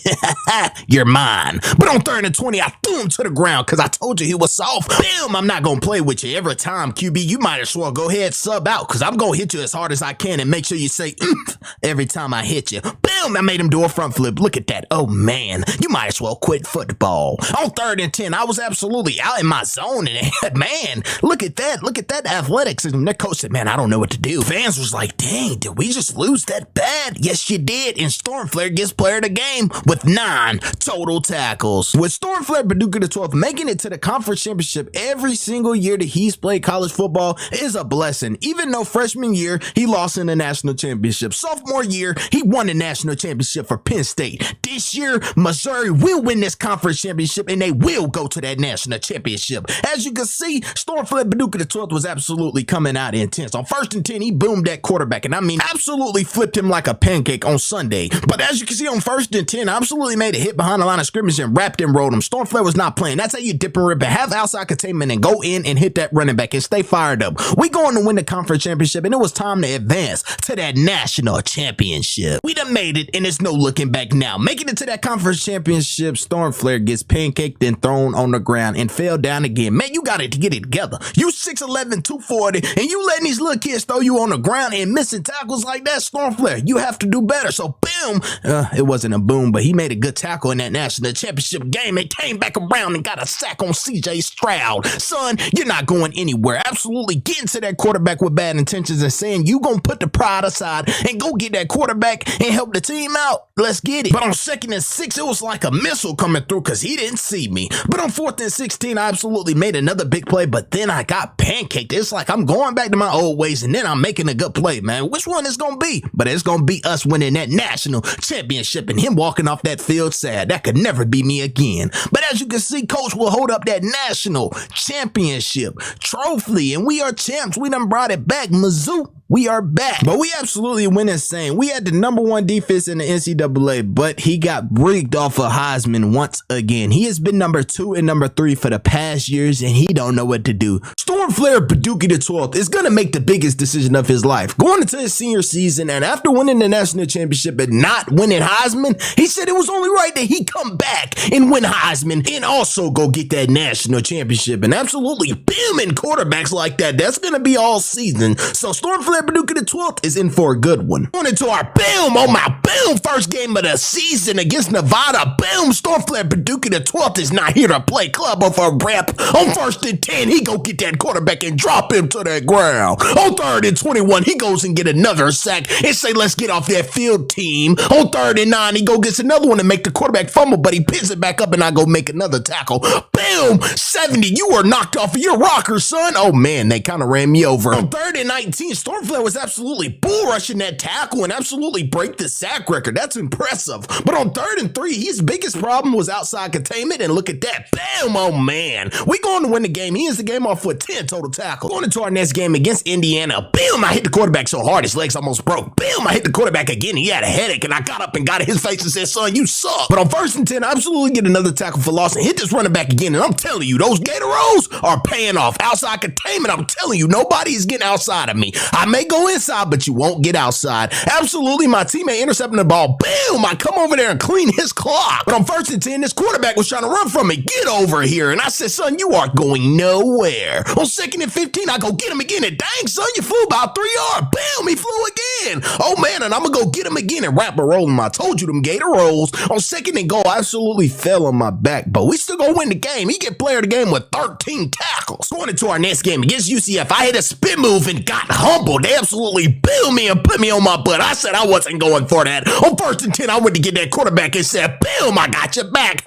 you're mine. But on 3rd and 20, I threw him to the ground because I told you he was soft. Boom, I'm not going to play with you. Every time, QB, you might as well go ahead, sub out, because I'm going to hit you as hard as I can and make sure you say, every time I hit you. Boom, I made him do a front flip. Look at that. Oh, man, you might as well quit football. On 3rd and 10, I was absolutely out in my zone. And man, look at that. Look at that athletics. And the coach said, man, I don't know what to do. Fans was like, dang, did we just lose that bad? Yes, you did. And Stormflare gets player of the game with 9 total tackles. With Stormflare Paducah the 12th making it to the conference championship every single year that he's played college football is a blessing. Even though freshman year, he lost in the national championship. Sophomore year, he won the national championship for Penn State. This year, Missouri will win this conference championship and they will go to that national championship. As you can see, Stormflare Paducah the 12th was absolutely coming out intense. On 1st and 10, he boomed that quarterback, and I mean, absolutely flipped him like a pancake on Sunday. But as you can see on 1st and 10, absolutely made a hit behind the line of scrimmage and wrapped and rolled him. Stormflare was not playing. That's how you dip and rip and have outside containment and go in and hit that running back and stay fired up. We going to win the conference championship, and it was time to advance to that national championship. We done made it, and there's no looking back now. Making it to that conference championship, Stormflare gets pancaked and thrown on the ground and fell down again. Man, you got to get it together. You 6'11", 240, and you letting these little kids throw you on the ground and missing tackles like that, Stormflare. You have to do better. So, boom. It wasn't a boom, but he made a good tackle in that national championship game and came back around and got a sack on CJ Stroud. Son, you're not going anywhere. Absolutely getting to that quarterback with bad intentions and saying you gonna put the pride aside and go get that quarterback and help the team out. Let's get it. But on 2nd and 6, it was like a missile coming through because he didn't see me. But on 4th and 16, I absolutely made another big play, but then I got pancaked. It's like I'm going back to my old ways and then I'm making a good play, man. Which one is gonna be? But it's gonna be us winning that national championship and him walking off that field sad. That could never be me again. But as you can see, coach will hold up that national championship trophy, and we are champs. We done brought it back. Mizzou, we are back. But we absolutely went insane. We had the #1 defense in the NCAA, but he got rigged off of Heisman once again. He has been #2 and #3 for the past years, and he don't know what to do. Stormflare Paducah the 12th is going to make the biggest decision of his life. Going into his senior season, and after winning the national championship and not winning Heisman, he said it was only right that he come back and win Heisman and also go get that national championship. And absolutely booming quarterbacks like that, that's going to be all season. So Stormflare Paducah the 12th is in for a good one. Going into our boom, oh my boom, first game of the season against Nevada. Boom, Stormflare Paducah the 12th is not here to play club or for rep. On 1st and 10, he go get that quarterback and drop him to that ground. On 3rd and 21, he goes and get another sack and say, let's get off that field, team. On 3rd and 9, he go gets another one and make the quarterback fumble, but he picks it back up and I go make another tackle. Boom, 70, you were knocked off of your rocker, son. Oh man, they kind of ran me over. On 3rd and 19, Stormflare was absolutely bull rushing that tackle and absolutely break the sack record. That's impressive. But on 3rd and 3, his biggest problem was outside containment, and look at that. Bam, oh man. We going to win the game. He ends the game off with 10 total tackles. Going into our next game against Indiana. Boom, I hit the quarterback so hard his legs almost broke. Boom, I hit the quarterback again. He had a headache, and I got up and got in his face and said, son, you suck. But on 1st and 10, I absolutely get another tackle for loss and hit this running back again. And I'm telling you, those Gator rolls are paying off. Outside containment, I'm telling you, nobody is getting outside of me. I may go inside, but you won't get outside. Absolutely, my teammate intercepting the ball. Boom, I come over there and clean his clock. But on 1st and 10, this quarterback was trying to run from me. Get over here. And I said, son, you are going nowhere. On 2nd and 15, I go get him again. And dang, son, you flew about 3 yards. Boom, he flew again. Oh, man, and I'm going to go get him again and wrap a roll him. I told you them Gator rolls. On 2nd and goal, I absolutely fell on my back, but we still going to win the game. He get player of the game with 13 tackles. Going into our next game against UCF, I hit a spin move and got humbled. They absolutely booed me and put me on my butt. I said I wasn't going for that. that. On 1st and 10, I went to get that quarterback and said, boom, I got your back.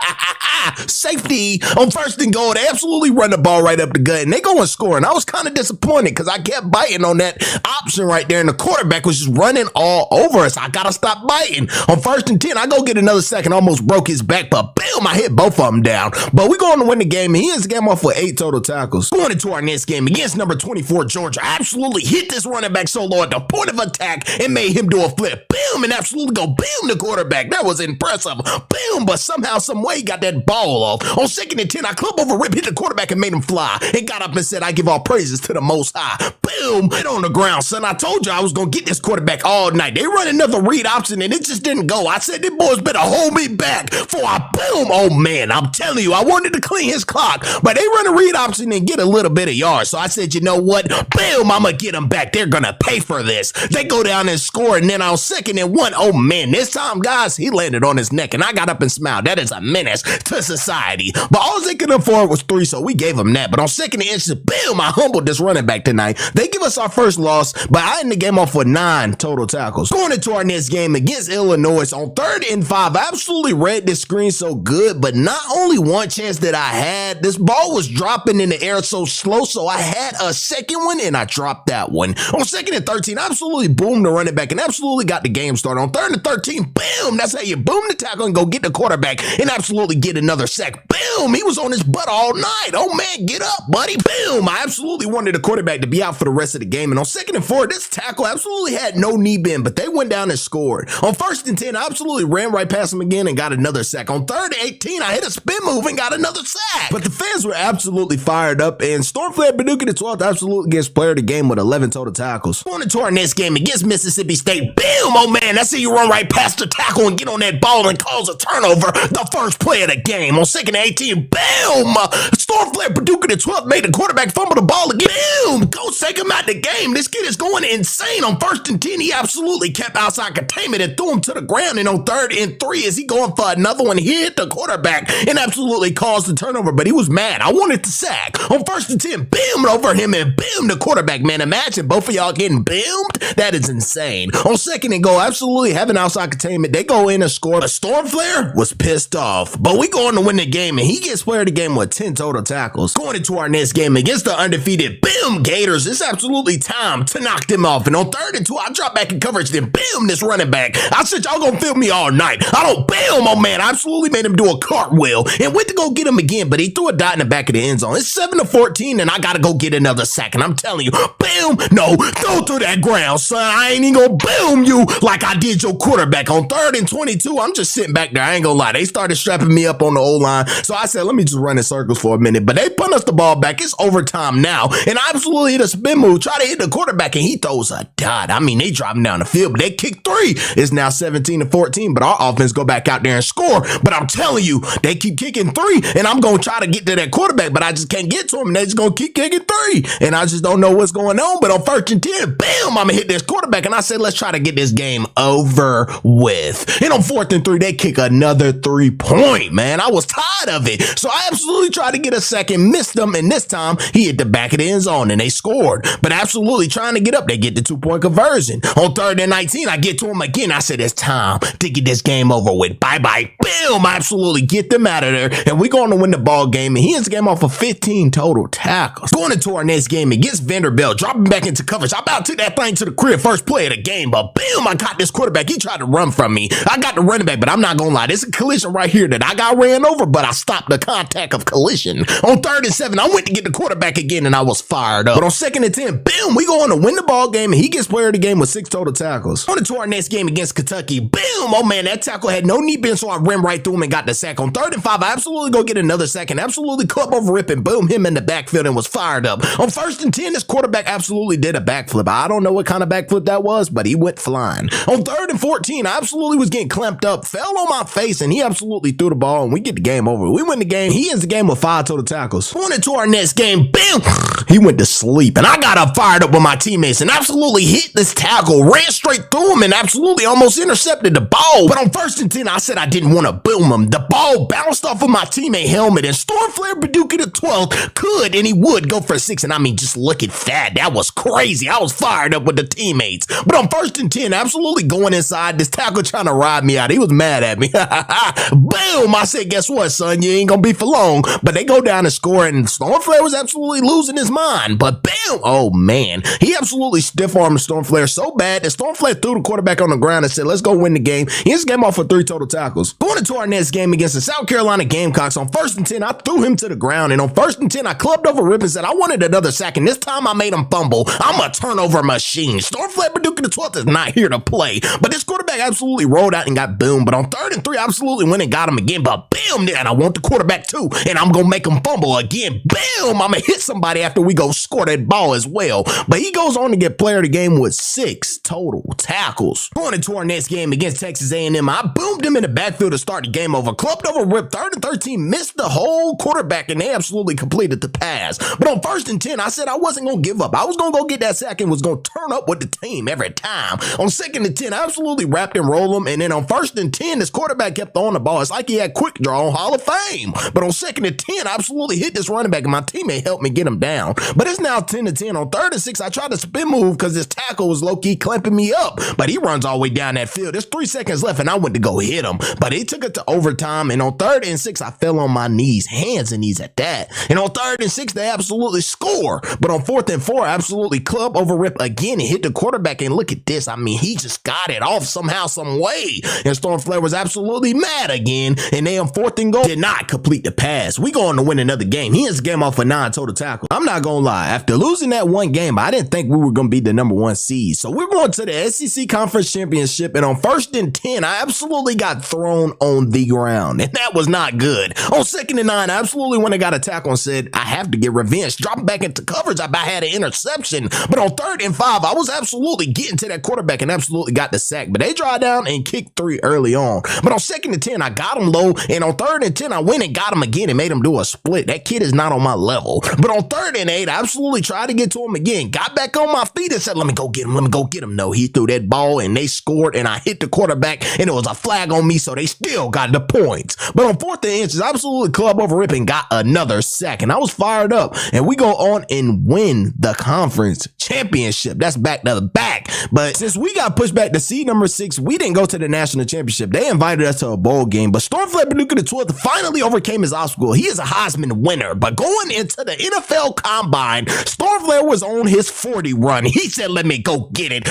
Safety. On 1st and goal, they absolutely run the ball right up the gut, and they go and score. And I was kind of disappointed because I kept biting on that option right there, and the quarterback was just running all over us. I got to stop biting. On 1st and 10, I go get another sack and almost broke his back, but boom, I hit both of them down. But we're going to win the game, and he ends the game off with 8 total tackles. Going into our next game against number 24, Georgia, I absolutely hit this running back solo at the point of attack and made him do a flip. Boom, and absolutely go boom the quarterback. That was impressive. Boom, but somehow, some way, he got that ball off. On 2nd and 10, I club over rip, hit the quarterback and made him fly, and got up and said, I give all praises to the Most High. Boom, hit on the ground, son. I told you I was going to get this quarterback all night. They run another read option, and it just didn't go. I said, these boys better hold me back for a boom. Oh, man, I'm telling you, I wanted to clean his clock, but they run a read option and get a little bit of yards. So I said, you know what? Boom, I'm going to get them back. They're going to pay for this. They go down and score, and then on 2nd and 1, oh, man, this time, guys, he landed on his neck, and I got up and smiled. That is a menace to society. But all they could afford was 3, so we gave him that. But on 2nd and inches, boom, I humbled this running back tonight. They give us our first loss, but I ended the game off with 9 total tackles. Going into our next game against Illinois on 3rd and 5, I absolutely read this screen so good, but not only one chance that I had, this ball was dropping in the air so slow, so I had a second one, and I dropped that one. On 2nd and 13, I absolutely boomed the running back and absolutely got the game started. On 3rd and 13, boom, that's how you boom the tackle and go get the quarterback and absolutely get another sack. Boom, he was on his butt all night. Oh, man, get up, buddy. Boom, I absolutely wanted the quarterback to be out for the rest of the game. And on 2nd and 4, this tackle absolutely had no knee bend, but they went down and scored. On 1st and 10, I absolutely ran right past him again and got another sack. On 3rd and 18, I hit a spin move and got another sack. But the fans were absolutely fired up, and Stormflare Paducah the 12th absolutely gets player of the game with 11 total tackles. Going into our next game against Mississippi State, boom, oh man, that's how you run right past the tackle and get on that ball and cause a turnover. The first play of the game. On 2nd and 18, boom, Stormflare Paducah the 12th made the quarterback fumble the ball again. Boom, go take him out the game. This kid is going insane. On 1st and 10, he absolutely kept outside containment and threw him to the ground. And on 3rd and 3, is he going for another one? He hit the quarterback and absolutely caused the turnover, but he was mad. I wanted to sack. On 1st and 10, boom over him and boom the quarterback. Man, imagine both of y'all getting boomed. That is insane. On 2nd and goal, absolutely having outside containment. They go in and score. But Stormflare was pissed off. But we going to win the game, and he gets player of the game with 10 total tackles. Going into our next game against the undefeated boom Gators, it's absolutely time to knock them off. And on 3rd and 2, I drop back in coverage, then boom this running back. I said, y'all gonna film me all night. I don't boom, oh man. I absolutely made him do a cartwheel and went to go get him again, but he threw a dot in the back of the end zone. It's 7-14, and I gotta go get another sack. And I'm telling you, boom, no, throw through that ground, son. I ain't even gonna boom you like I did your quarterback. On 3rd and 22, I'm just sitting back there. I ain't gonna lie. They started strapping me up on the O-line. So I said, let me just run in circles for a minute. But they punt us the ball back. It's overtime now. And I absolutely hit a spin move, try to hit the quarterback, and he throws a dot. I mean, they drop him down the field, but they kick 3. It's now 17-14, but our offense go back out there and score. But I'm telling you, they keep kicking 3, and I'm gonna try to get to that quarterback, but I just can't get to him, and they just gonna keep kicking 3. And I just don't know what's going on. But on 1st and 10, bam, I'm gonna hit this quarterback, and I said, let's try to get this game over with. And on 4th and 3, they kick another 3-point, man. I was tired of it. So I absolutely tried to get a second, missed them, and this time he hit the back of the end zone and they scored. But absolutely trying to get up, they get the 2-point conversion. On 3rd and 19, I get to him again. I said, it's time to get this game over with. Bye-bye. Boom, I absolutely get them out of there. And we're going to win the ball game. And he ends the game off of 15 total tackles. Going into our next game against Vanderbilt, dropping back into coverage. I about took that thing to the crib, first play of the game, but boom, I got this quarterback. He tried to run from me. I got the running back, but I'm not going to lie. There's a collision right here that I got ran over, but I stopped the contact of collision. On 3rd and 7, I went to get the quarterback again, and I was fired up. But on 2nd and 10, boom, we going to win the ball game, and he gets player of the game with 6 total tackles. On to our next game against Kentucky, boom, oh man, that tackle had no knee bend, so I ran right through him and got the sack. On 3rd and 5, I absolutely go get another sack and absolutely club over rip and boom him in the backfield and was fired up. On 1st and 10, this quarterback absolutely did a backflip. I don't know what kind of backflip that was, but he went flying. On 3rd and 14, I absolutely was getting clamped up, fell on my face, and he absolutely threw the ball, and we get the game over. We win the game. He ends the game with 5 total tackles. On into our next game, bam, he went to sleep, and I got up fired up with my teammates and absolutely hit this tackle, ran straight through him, and absolutely almost intercepted the ball. But on 1st and 10, I said I didn't want to boom him. The ball bounced off of my teammate helmet, and Stormflare Paducah the 12th could, and he would go for 6, and I mean, just look at that. That was crazy. I was fired up with the teammates. But on 1st and 10, absolutely going going inside. This tackle trying to ride me out. He was mad at me. Boom! I said, guess what, son? You ain't gonna be for long. But they go down and score, and Stormflare was absolutely losing his mind. But bam! Oh man, he absolutely stiff-armed Stormflare so bad that Stormflare threw the quarterback on the ground and said, let's go win the game. He just came off for 3 total tackles. Going into our next game against the South Carolina Gamecocks, on 1st and 10, I threw him to the ground, and on 1st and 10, I clubbed over Rip and said, I wanted another sack, and this time I made him fumble. I'm a turnover machine. Stormflare Paducah the 12th is not here to play, but this quarterback absolutely rolled out and got boomed. But on 3rd and 3, I absolutely went and got him again, but bam, and I want the quarterback too, and I'm gonna make him fumble again. Bam, I'm gonna hit somebody after we go score that ball as well. But he goes on to get player of the game with 6 total tackles. Going into our next game against Texas A&M, I boomed him in the backfield to start the game over, clubbed over Rip, 3rd and 13, missed the whole quarterback, and they absolutely completed the pass. But on 1st and 10, I said I wasn't gonna give up. I was gonna go get that sack and was gonna turn up with the team every time. On 2nd and 10, I absolutely wrapped and rolled him, and then on 1st and 10, this quarterback kept throwing the ball. It's like he had quick draw on Hall of Fame. But on 2nd and 10, I absolutely hit this running back, and my teammate helped me get him down. But it's now 10 to 10. On 3rd and 6, I tried to spin move because this tackle was low-key clamping me up, but he runs all the way down that field. There's 3 seconds left, and I went to go hit him, but he took it to overtime, and on 3rd and 6, I fell on my knees, hands and knees at that. And on 3rd and 6, they absolutely score. But on 4th and 4, I absolutely club over Rip again and hit the quarterback, and look at this. I mean, he just got it off somehow, some way. And Stormflare was absolutely mad again, and they on 4th and goal did not complete the pass. We going to win another game. He ends the game off for 9 total tackles. I'm not gonna lie, after losing that one game, I didn't think we were gonna be the #1 seed. So we're going to the SEC Conference Championship, and on 1st and 10, I absolutely got thrown on the ground, and that was not good. On 2nd and 9, I absolutely went and got a tackle and said, I have to get revenge. Dropping back into coverage, I had an interception. But on 3rd and 5, I was absolutely getting to that quarterback and absolutely got the sack. But they drive down and kicked 3 early on. But on 2nd and 10, I got him low, and on 3rd and 10, I went and got him again and made him do a split. That kid is not on my level. But on 3rd and 8, I absolutely tried to get to him again. Got back on my feet and said, let me go get him. Let me go get him. No, he threw that ball, and they scored, and I hit the quarterback, and it was a flag on me, so they still got the points. But on 4th and inches, I absolutely club over Rip and got another sack, and I was fired up, and we go on and win the conference championship. That's back to the back. But since we got pushed back to seed number 6, we didn't go to the national championship. They invited us to a bowl game, but Stormflare Paducah the 12th finally overcame his obstacle. He is a Heisman winner, but going into the NFL Combine, Stormflare was on his 40 run. He said, let me go get it.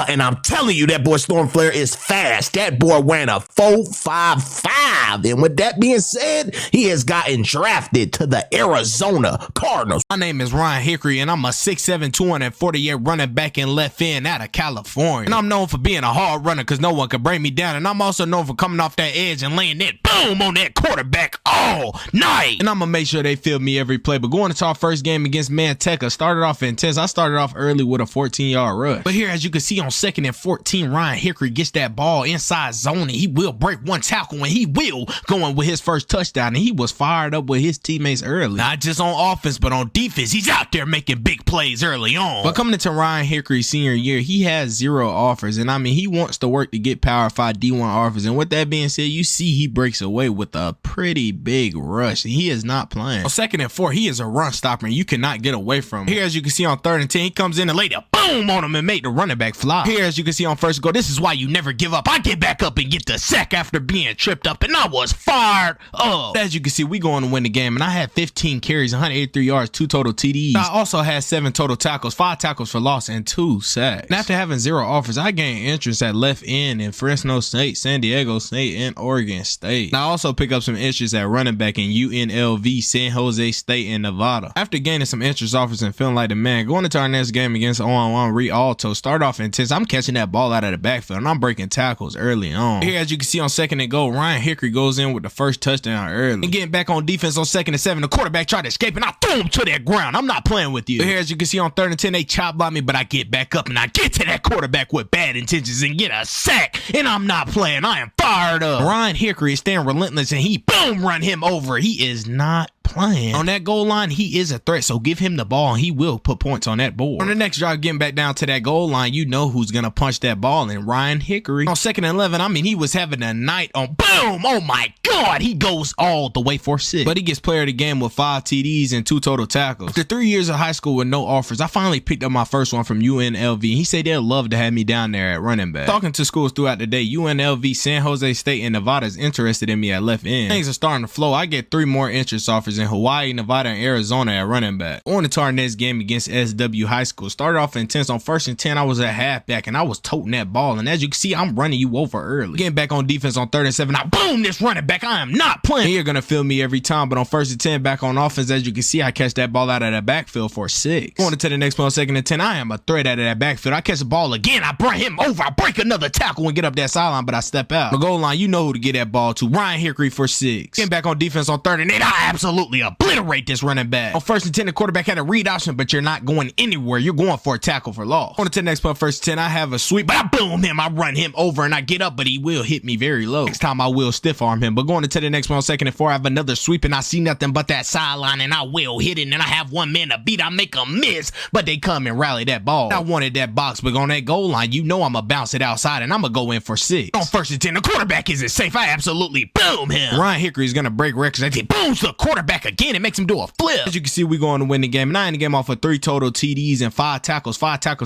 And I'm telling you, that boy Stormflare is fast. That boy ran a 4.55. And with that being said, he has gotten drafted to the Arizona Cardinals. My name is Ryan Hickory, and I'm a 6'7", 240-year running back in left end out of California. And I'm known for being a hard runner because no one can bring me down. And I'm also known for coming off that edge and laying that boom on that quarterback all night. And I'm going to make sure they feel me every play. But going into our first game against Manteca, started off intense. I started off early with a 14-yard rush. But here, as you can see, on 2nd and 14, Ryan Hickory gets that ball inside zone, and he will break one tackle, and he will go in with his first touchdown. And he was fired up with his teammates early. Not just on offense, but on defense. He's out there making big plays early on. But coming into Ryan Hickory's senior year, he has 0 offers. And I mean, he wants to work to get Power 5 D1 offers. And with that being said, you see he breaks away with a pretty big rush. And he is not playing. On 2nd and 4, he is a run stopper, and you cannot get away from him. Here, as you can see, on 3rd and 10, he comes in and laid a boom on him and make the running back fly. Here, as you can see, on 1st goal, this is why you never give up. I get back up and get the sack after being tripped up, and I was fired up. As you can see, we going to win the game, and I had 15 carries, 183 yards, 2 total TDs. I also had 7 total tackles, 5 tackles for loss, and 2 sacks. And after having 0 offers, I gained entrance at left end in Fresno State, San Diego State, and Oregon State. And I also pick up some interest at running back in UNLV, San Jose State, and Nevada. After gaining some interest offers and feeling like the man, going into our next game against 0-1 Rialto, start off intense. I'm catching that ball out of the backfield, and I'm breaking tackles early on. Here, as you can see, on 2nd and goal, Ryan Hickory goes in with the first touchdown early. And getting back on defense on 2nd and 7, the quarterback tried to escape, and I threw him to that ground. I'm not playing with you. But here, as you can see, on 3rd and 10, they chop by me, but I get back up, and I get to that quarterback with bad intentions and get a sack, and I'm not playing. I am fired up. Ryan Hickory is staying relentless, and he boom run him over. He is not playing. On that goal line, he is a threat, so give him the ball and he will put points on that board. On the next drive, getting back down to that goal line, you know who's gonna punch that ball in. Ryan Hickory. On 2nd and 11, I mean, he was having a night on boom. Oh my God, he goes all the way for 6. But he gets player of the game with 5 TDs and 2 total tackles. After 3 years of high school with no offers, I finally picked up my first one from UNLV. He said they'd love to have me down there at running back. Talking to schools throughout the day, UNLV, San Jose State, and Nevada is interested in me at left end. Things are starting to flow. I get 3 more interest offers in Hawaii, Nevada, and Arizona at running back. On to our next game against SW High School. Started off intense. On 1st and 10, I was at halfback and I was toting that ball. And as you can see, I'm running you over early. Getting back on defense on 3rd and 7. I boom this running back. I am not playing. And you're gonna feel me every time. But on 1st and 10, back on offense, as you can see, I catch that ball out of that backfield for 6. Going to the next play on 2nd and 10. I am a threat out of that backfield. I catch the ball again. I bring him over. I break another tackle and get up that sideline, but I step out. The goal line, you know who to get that ball to. Ryan Hickory for 6. Getting back on defense on 3rd and 8. I absolutely obliterate this running back. On 1st and 10, the quarterback had a read option, but you're not going anywhere. You're going for a tackle for loss. On to the next play, 1st and 10. I have a sweep, but I boom him. I run him over and I get up, but he will hit me very low. Next time I will stiff arm him. But going to the next play on 2nd and 4, I have another sweep and I see nothing but that sideline and I will hit it. And I have 1 man to beat. I make a miss, but they come and rally that ball. I wanted that box, but on that goal line, you know I'm going to bounce it outside and I'm going to go in for 6. On 1st and 10, the quarterback isn't safe. I absolutely boom him. Ryan Hickory is going to break records. He booms the quarterback again and makes him do a flip. As you can see, we're going to win the game. And I ended the game off with 3 total TDs and 5 tackles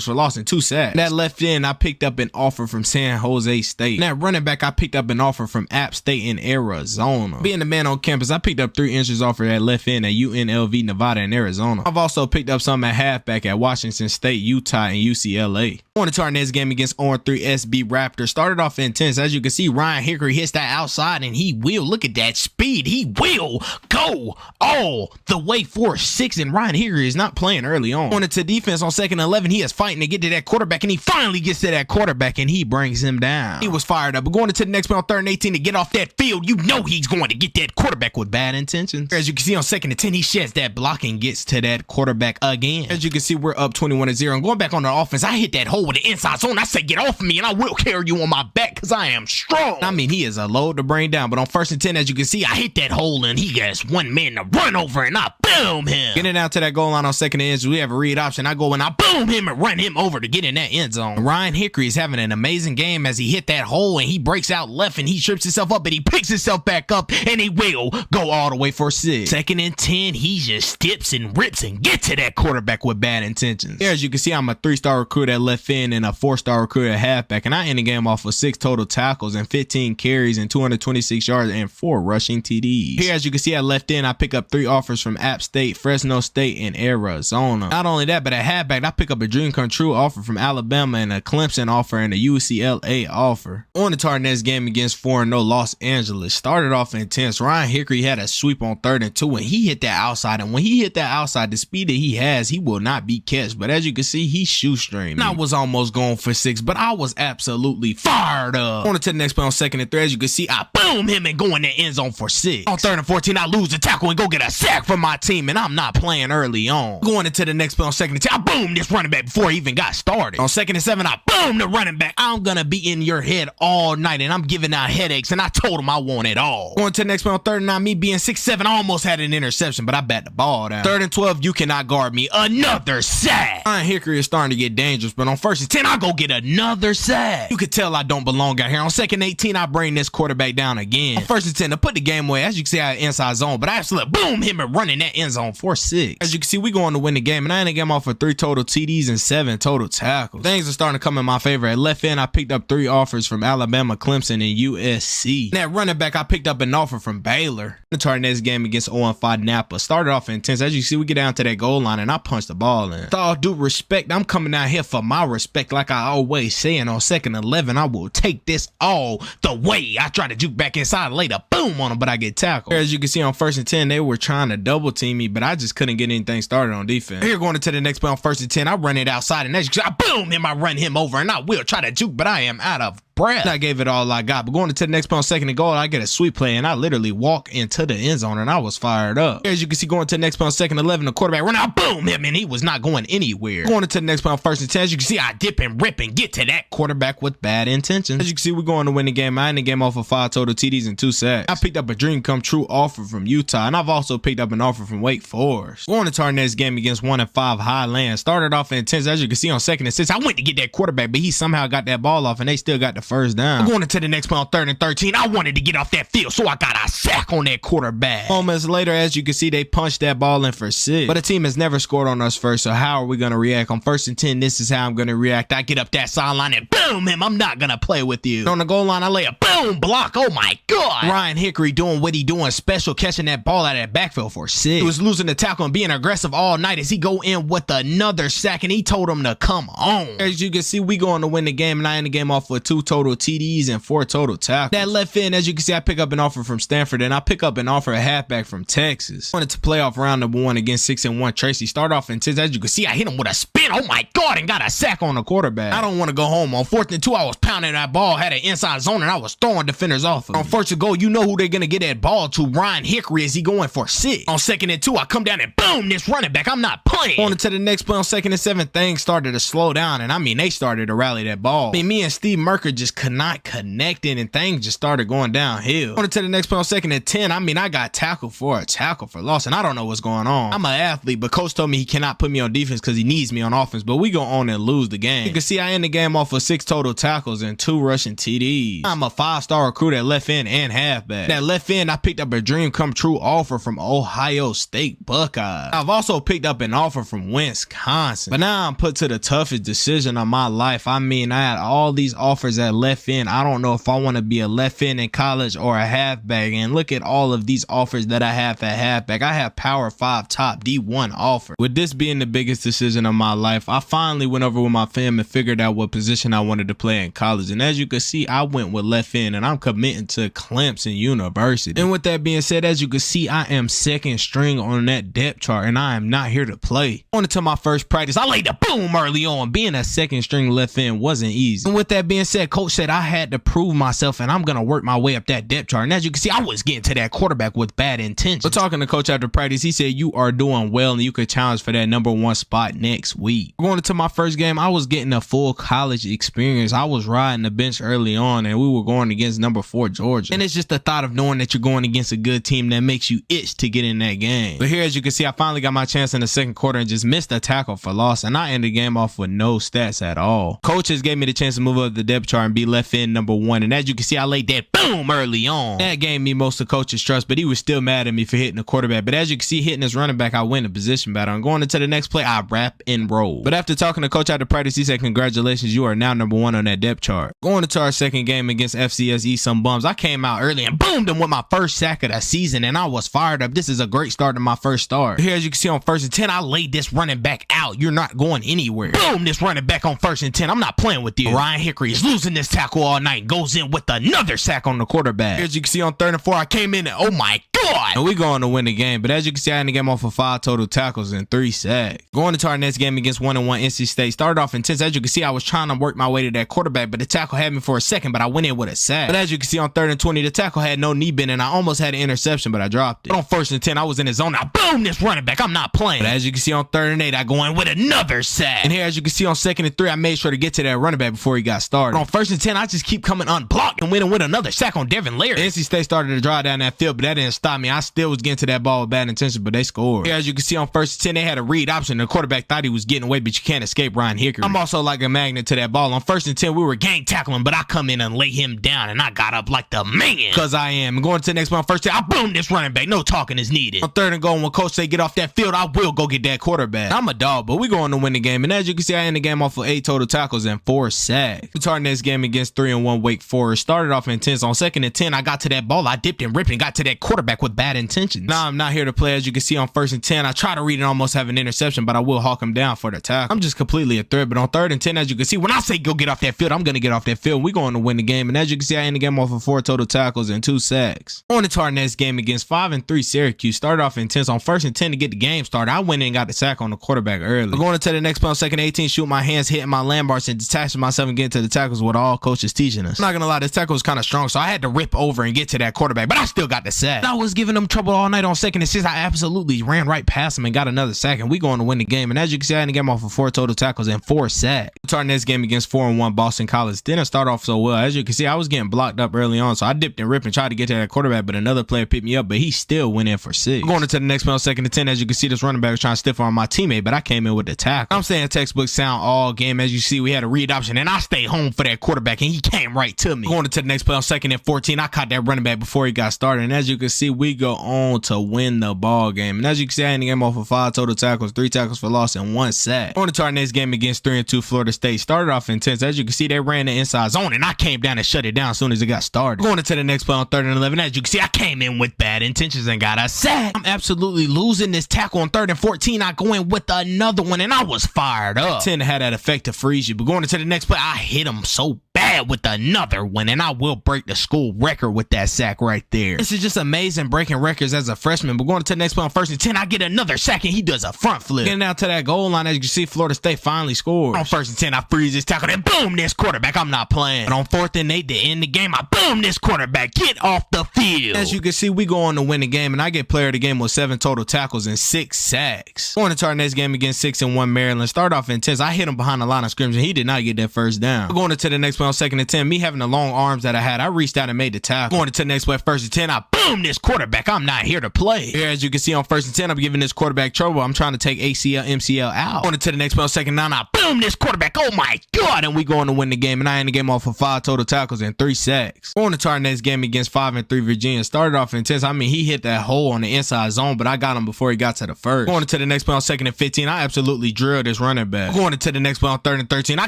for loss and 2 sacks. That left end, I picked up an offer from San Jose State. And that running back, I picked up an offer from App State in Arizona. Being the man on campus, I picked up 3 inches offer at left end at UNLV, Nevada, and Arizona. I've also picked up some at halfback at Washington State, Utah, and UCLA. On to our next game against 0-3 SB Raptors. Started off intense. As you can see, Ryan Hickory hits that outside and he will, look at that speed. He will go all the way for 6, and Ryan Hickory is not playing early on. On to defense on 2nd and 11. He is fighting to get to that quarterback and he finally gets to that quarterback and he brings him down. He was fired up. But going to the next play on 3rd and 18 to get off that field, you know he's going to get that quarterback with bad intentions. As you can see on 2nd and 10, he sheds that block and gets to that quarterback again. As you can see, we're up 21-0. And going back on the offense, I hit that hole with the inside zone. I say, get off of me and I will carry you on my back because I am strong. I mean, he is a load to bring down. But on 1st and 10, as you can see, I hit that hole and he has 1 man to run over and I boom him. Getting down to that goal line on 2nd and inch, we have a read option. I go and I boom him and run him over to get in that end zone. Ryan Hickory is having an amazing game as he hit that hole and he breaks out left and he trips himself up, but he picks himself back up and he will go all the way for 6. 2nd and 10, he just steps and rips and gets to that quarterback with bad intentions. Here, as you can see, I'm a 3-star recruit at left end and a 4-star recruit at halfback, and I end the game off with 6 total tackles and 15 carries and 226 yards and 4 rushing TDs. Here, as you can see, at left end, I pick up 3 offers from App State, Fresno State, and Arizona. Not only that, but at halfback, I pick up a dream come true offer from Alabama and a Clemson offer and a UCLA offer. On to our next game against 4-0 Los Angeles. Started off intense. Ryan Hickory had a sweep on 3rd and 2 and he hit that outside, and when he hit that outside, the speed that he has, he will not be catched. But as you can see, he shoestring me. I was almost going for 6, but I was absolutely fired up. On to the next play on 2nd and 3. As you can see, I boom him and go in the end zone for 6. On 3rd and 14, I lose the tackle and go get a sack from my team, and I'm not playing early on. Going into the next play on 2nd and 10, I boom this running back before he even got started. On 2nd and 7, I boom the running back. I'm gonna be in your head all night, and I'm giving out headaches, and I told him I want it all. Going to the next play on 3rd and 9, me being 6'7", I almost had an interception, but I bat the ball down. 3rd and 12, you cannot guard me. Another sack. Ryan Hickory is starting to get dangerous, but on 1st and 10, I go get another sack. You could tell I don't belong out here. On 2nd and 18, I bring this quarterback down again. On 1st and 10, to put the game away, as you can see, I had inside zone, but I absolutely boom him and running that end zone for 6. As you can see, we going to win the game, and I ended the game off for 3 total TDs and 7 total tackles. Things are starting to come in my favor. At left end, I picked up 3 offers from Alabama, Clemson, and USC. And at running back, I picked up an offer from Baylor. To our next game against 0-5 Napa. Started off intense. As you see, we get down to that goal line and I punch the ball in. With all due respect, I'm coming out here for my respect, like I always say. And on 2nd and 11, I will take this all the way. I try to juke back inside later, boom on him, but I get tackled. As you can see, on 1st and 10, they were trying to double team me, but I just couldn't get anything started on defense. Here, going into the next play on 1st and 10, I run it outside, and as you can see, I boom him, I run him over, and I will try to juke, but I am out of breath. And I gave it all I got. But going into the next play on 2nd and goal, I get a sweep play, and I literally walk into the end zone, and I was fired up. As you can see, going to the next play on 2nd and 11, the quarterback run out, boom, him, and he was not going anywhere. Going into the next play on 1st and 10, as you can see, I dip and rip and get to that quarterback with bad intentions. As you can see, we're going to win the game. I ended the game off of 5 total TDs and 2 sacks. I picked up a dream come true offer from Utah, and I've also picked up an offer from Wake Forest. Going into our next game against 1-5 Highland. Started off in 10s, as you can see on 2nd and 6. I went to get that quarterback, but he somehow got that ball off, and they still got the first down. Going into the next play on 3rd and 13, I wanted to get off that field, so I got a sack on that quarterback. Moments later, as you can see, they punched that ball in for 6. But the team has never scored on us first, so how are we going to react? On 1st and 10, this is how I'm going to react. I get up that sideline and boom him. I'm not going to play with you. On the goal line, I lay a boom block. Oh my God. Ryan Hickory doing what he doing special, catching that ball out of that backfield for 6. He was losing the tackle and being aggressive all night as he go in with another sack, and he told him to come on. As you can see, we going to win the game, and I end the game off with 2 total TDs and 4 total tackles. That left end, as you can see, I pick up an offer from Stanford, and I pick up an offer at halfback from Texas. Wanted to play off round number 1 against 6-1 Tracy. Start off in 10s. As you can see, I hit him with a spin. Oh my God, and got a sack on the quarterback. I don't want to go home. On 4th and 2, I was pounding that ball, had an inside zone, and I was throwing defenders off of him. On 1st and goal, you know who they're going to get that ball to. Ryan Hickory, as he going for 6. On 2nd and 2, I come down and boom, this running back. I'm not playing. On to the next play on 2nd and 7, things started to slow down, and I mean, they started to rally that ball. Me and Steve Merker just could not connect it, and things just started going downhill. On to the next play on 2nd and 10, I mean, I got tackled for a tackle for loss, and I don't know what's going on. I'm an athlete, but coach told me he cannot put me on defense because he needs me on offense, but we go on and lose the game. You can see I end the game off with 6 total tackles and 2 rushing TDs. I'm a 5-star recruit at left end and halfback. That left end, I picked up a dream come true offer from Ohio State Buckeyes. I've also picked up an offer from Wisconsin, but now I'm put to the toughest decision of my life. I mean, I had all these offers at left end. I don't know if I want to be a left end in college or a halfback, and look at all of these offers that I have at halfback. I have Power 5 top D1 offer. With this being the biggest decision of my life, I finally went over with my fam and figured out what position I wanted to play in college, and as you can see, I went with left end, and I'm committing to Clemson University. And with that being said, as you can see, I am 2nd string on that depth chart, and I am not here to play. On to my first practice, I laid the boom early on. Being a 2nd string left end wasn't easy. And with that being said, coach said I had to prove myself, and I'm gonna work my way up that depth chart. And as you can see, I was getting to that quarterback with bad intentions. But talking to coach after practice, he said you are doing well, and you could challenge for that number 1 spot next week. Going into my first game, I was getting a full college experience. I was riding the bench early on, and we were going against number 4 Georgia. And it's just the thought of knowing that you're going against a good team that makes you itch to get in that game. But here, as you can see, I finally got my chance in the 2nd quarter and just missed a tackle for loss, and I ended the game off with no stats at all. Coaches gave me the chance to move up the depth chart and be left end number 1, and as you can see, I laid that boom early on. That gave me most of coach's trust, but he was still mad at me for hitting the quarterback. But as you can see, hitting his running back, I win the position battle. And going into the next play, I wrap and roll. But after talking to coach after practice, he said, congratulations, you are now number 1 on that depth chart. Going into our 2nd game against FCS some bums, I came out early and boomed him with my first sack of the season, and I was fired up. This is a great start to my first start. Here, as you can see, on 1st and 10, I laid this running back out. You're not going anywhere. Boom, this running back on 1st and 10. I'm not playing with you. Ryan Hickory is losing this tackle all night, goes in with another sack on the quarterback. Here, as you can see, on 3rd and 4, I came in and oh my God, and we going to win the game. But as you can see, I ended the game off of 5 total tackles and 3 sacks. Going into our next game against 1-1 NC State, started off intense. As you can see, I was trying to work my way to that quarterback, but the tackle had me for a second, but I went in with a sack. But as you can see, on 3rd and 20, the tackle had no knee bend, and I almost had an interception, but I dropped it. But on 1st and 10, I was in the zone. Now, boom, this running back. I'm not playing. But as you can see, on 3rd and 8, I go in with another sack. And here, as you can see, on 2nd and 3, I made sure to get to that running back before he got started. But on 1st and 10, I just keep coming unblocked and winning with another sack on Devin Leary. NC State started to drive down that field, but that didn't stop me. I still was getting to that ball with bad intentions, but they scored. Here, as you can see, on 1st and 10, they had a read option. The quarterback thought he was getting away, but you can't escape Ryan Hickory. I'm also like a magnet to that ball. On 1st and 10, we were gang tackling, but I come in and lay him down, and I got up like the man. Because I am. Going to the next one, on 1st and 10, I boom this running back. No talking is needed. On 3rd and goal, when coach say get off that field, I will go get that quarterback. I'm a dog, but we going to win the game. And as you can see, I end the game off with 8 total tackles and 4 sacks. We started next game against 3-1 Wake Forest. Started off intense. On 2nd and 10, I got to that ball. I dipped and ripped and got to that quarterback with bad intentions. Nah, I'm not here to play. As you can see on 1st and 10, I try to read and almost have an interception, but I will hawk him down for the tackle. I'm just completely a threat, but on 3rd and 10, as you can see, when I say go get off that field, I'm going to get off that field. We're going to win the game, and as you can see, I end the game off of 4 total tackles and 2 sacks. On to our next game against 5-3 Syracuse. Started off intense on 1st and 10 to get the game started. I went in and got the sack on the quarterback early. I'm going into the next play on 2nd and 18, shoot my hands, hitting my landmarks, and detaching myself and getting to the tackles, what all coaches teaching us. I'm not going to lie, this tackle was kind of strong, so I had to rip over and get to that quarterback, but I still got the sack. I was giving them trouble all night on 2nd and 6. I absolutely ran right past him and got another sack, and we going to win the game. And as you can see, I ended the game off of 4 total tackles and 4 sacks. To our next game against 4-1 Boston College. Didn't start off so well. As you can see, I was getting blocked up early on, so I dipped and ripped and tried to get to that quarterback, but another player picked me up, but he still went in for 6. Going into the next play on 2nd and 10. As you can see, this running back was trying to stiff arm my teammate, but I came in with the tackle. I'm saying textbook sound all game. As you see, we had a read option, and I stayed home for that quarterback, and he came right to me. Going into the next play on 2nd and 14, I caught that running back before he got started, and as you can see, we go on to win the ball game. And as you can see, I ended the game off of 5 total tackles, 3 tackles for loss, and 1 sack. On to our next game against 3-2 Florida State. Started off intense. As you can see, they ran the inside zone, and I came down and shut it down as soon as it got started. Going into the next play on 3rd and 11. As you can see, I came in with bad intentions and got a sack. I'm absolutely losing this tackle on 3rd and 14. I go in with another one, and I was fired up. Tend to have that effect to freeze you, but going into the next play, I hit him so bad with another one, and I will break the school record with that sack right there. This is just amazing, breaking records as a freshman. But going to the next play on 1st and 10, I get another sack, and he does a front flip. Getting out to that goal line, as you can see, Florida State finally scores. On 1st and 10, I freeze this tackle, and boom, this quarterback. I'm not playing. And on 4th and 8 to end the game, I boom this quarterback. Get off the field. As you can see, we go on to win the game, and I get player of the game with 7 total tackles and 6 sacks. Going into our next game against 6-1 Maryland. Start off intense. I hit him behind the line of scrimmage, and he did not get that first down. Going into the next play on 2nd and 10, me having the long arms that I had, I reached out and made the tackle. Going into the next play, 1st and 10, I boom this quarterback. I'm not here to play. Here, as you can see on 1st and 10, I'm giving this quarterback trouble. I'm trying to take ACL, MCL out. Going into the next play on 2nd and 9, I boom this quarterback. Oh my God. And we going to win the game, and I end the game off of 5 total tackles and 3 sacks. Going into our next game against 5-3 Virginia. Started off intense. I mean, he hit that hole on the inside zone, but I got him before he got to the first. Going into the next play on 2nd and 15, I absolutely drilled this running back. Going into the next play on 3rd and 13, I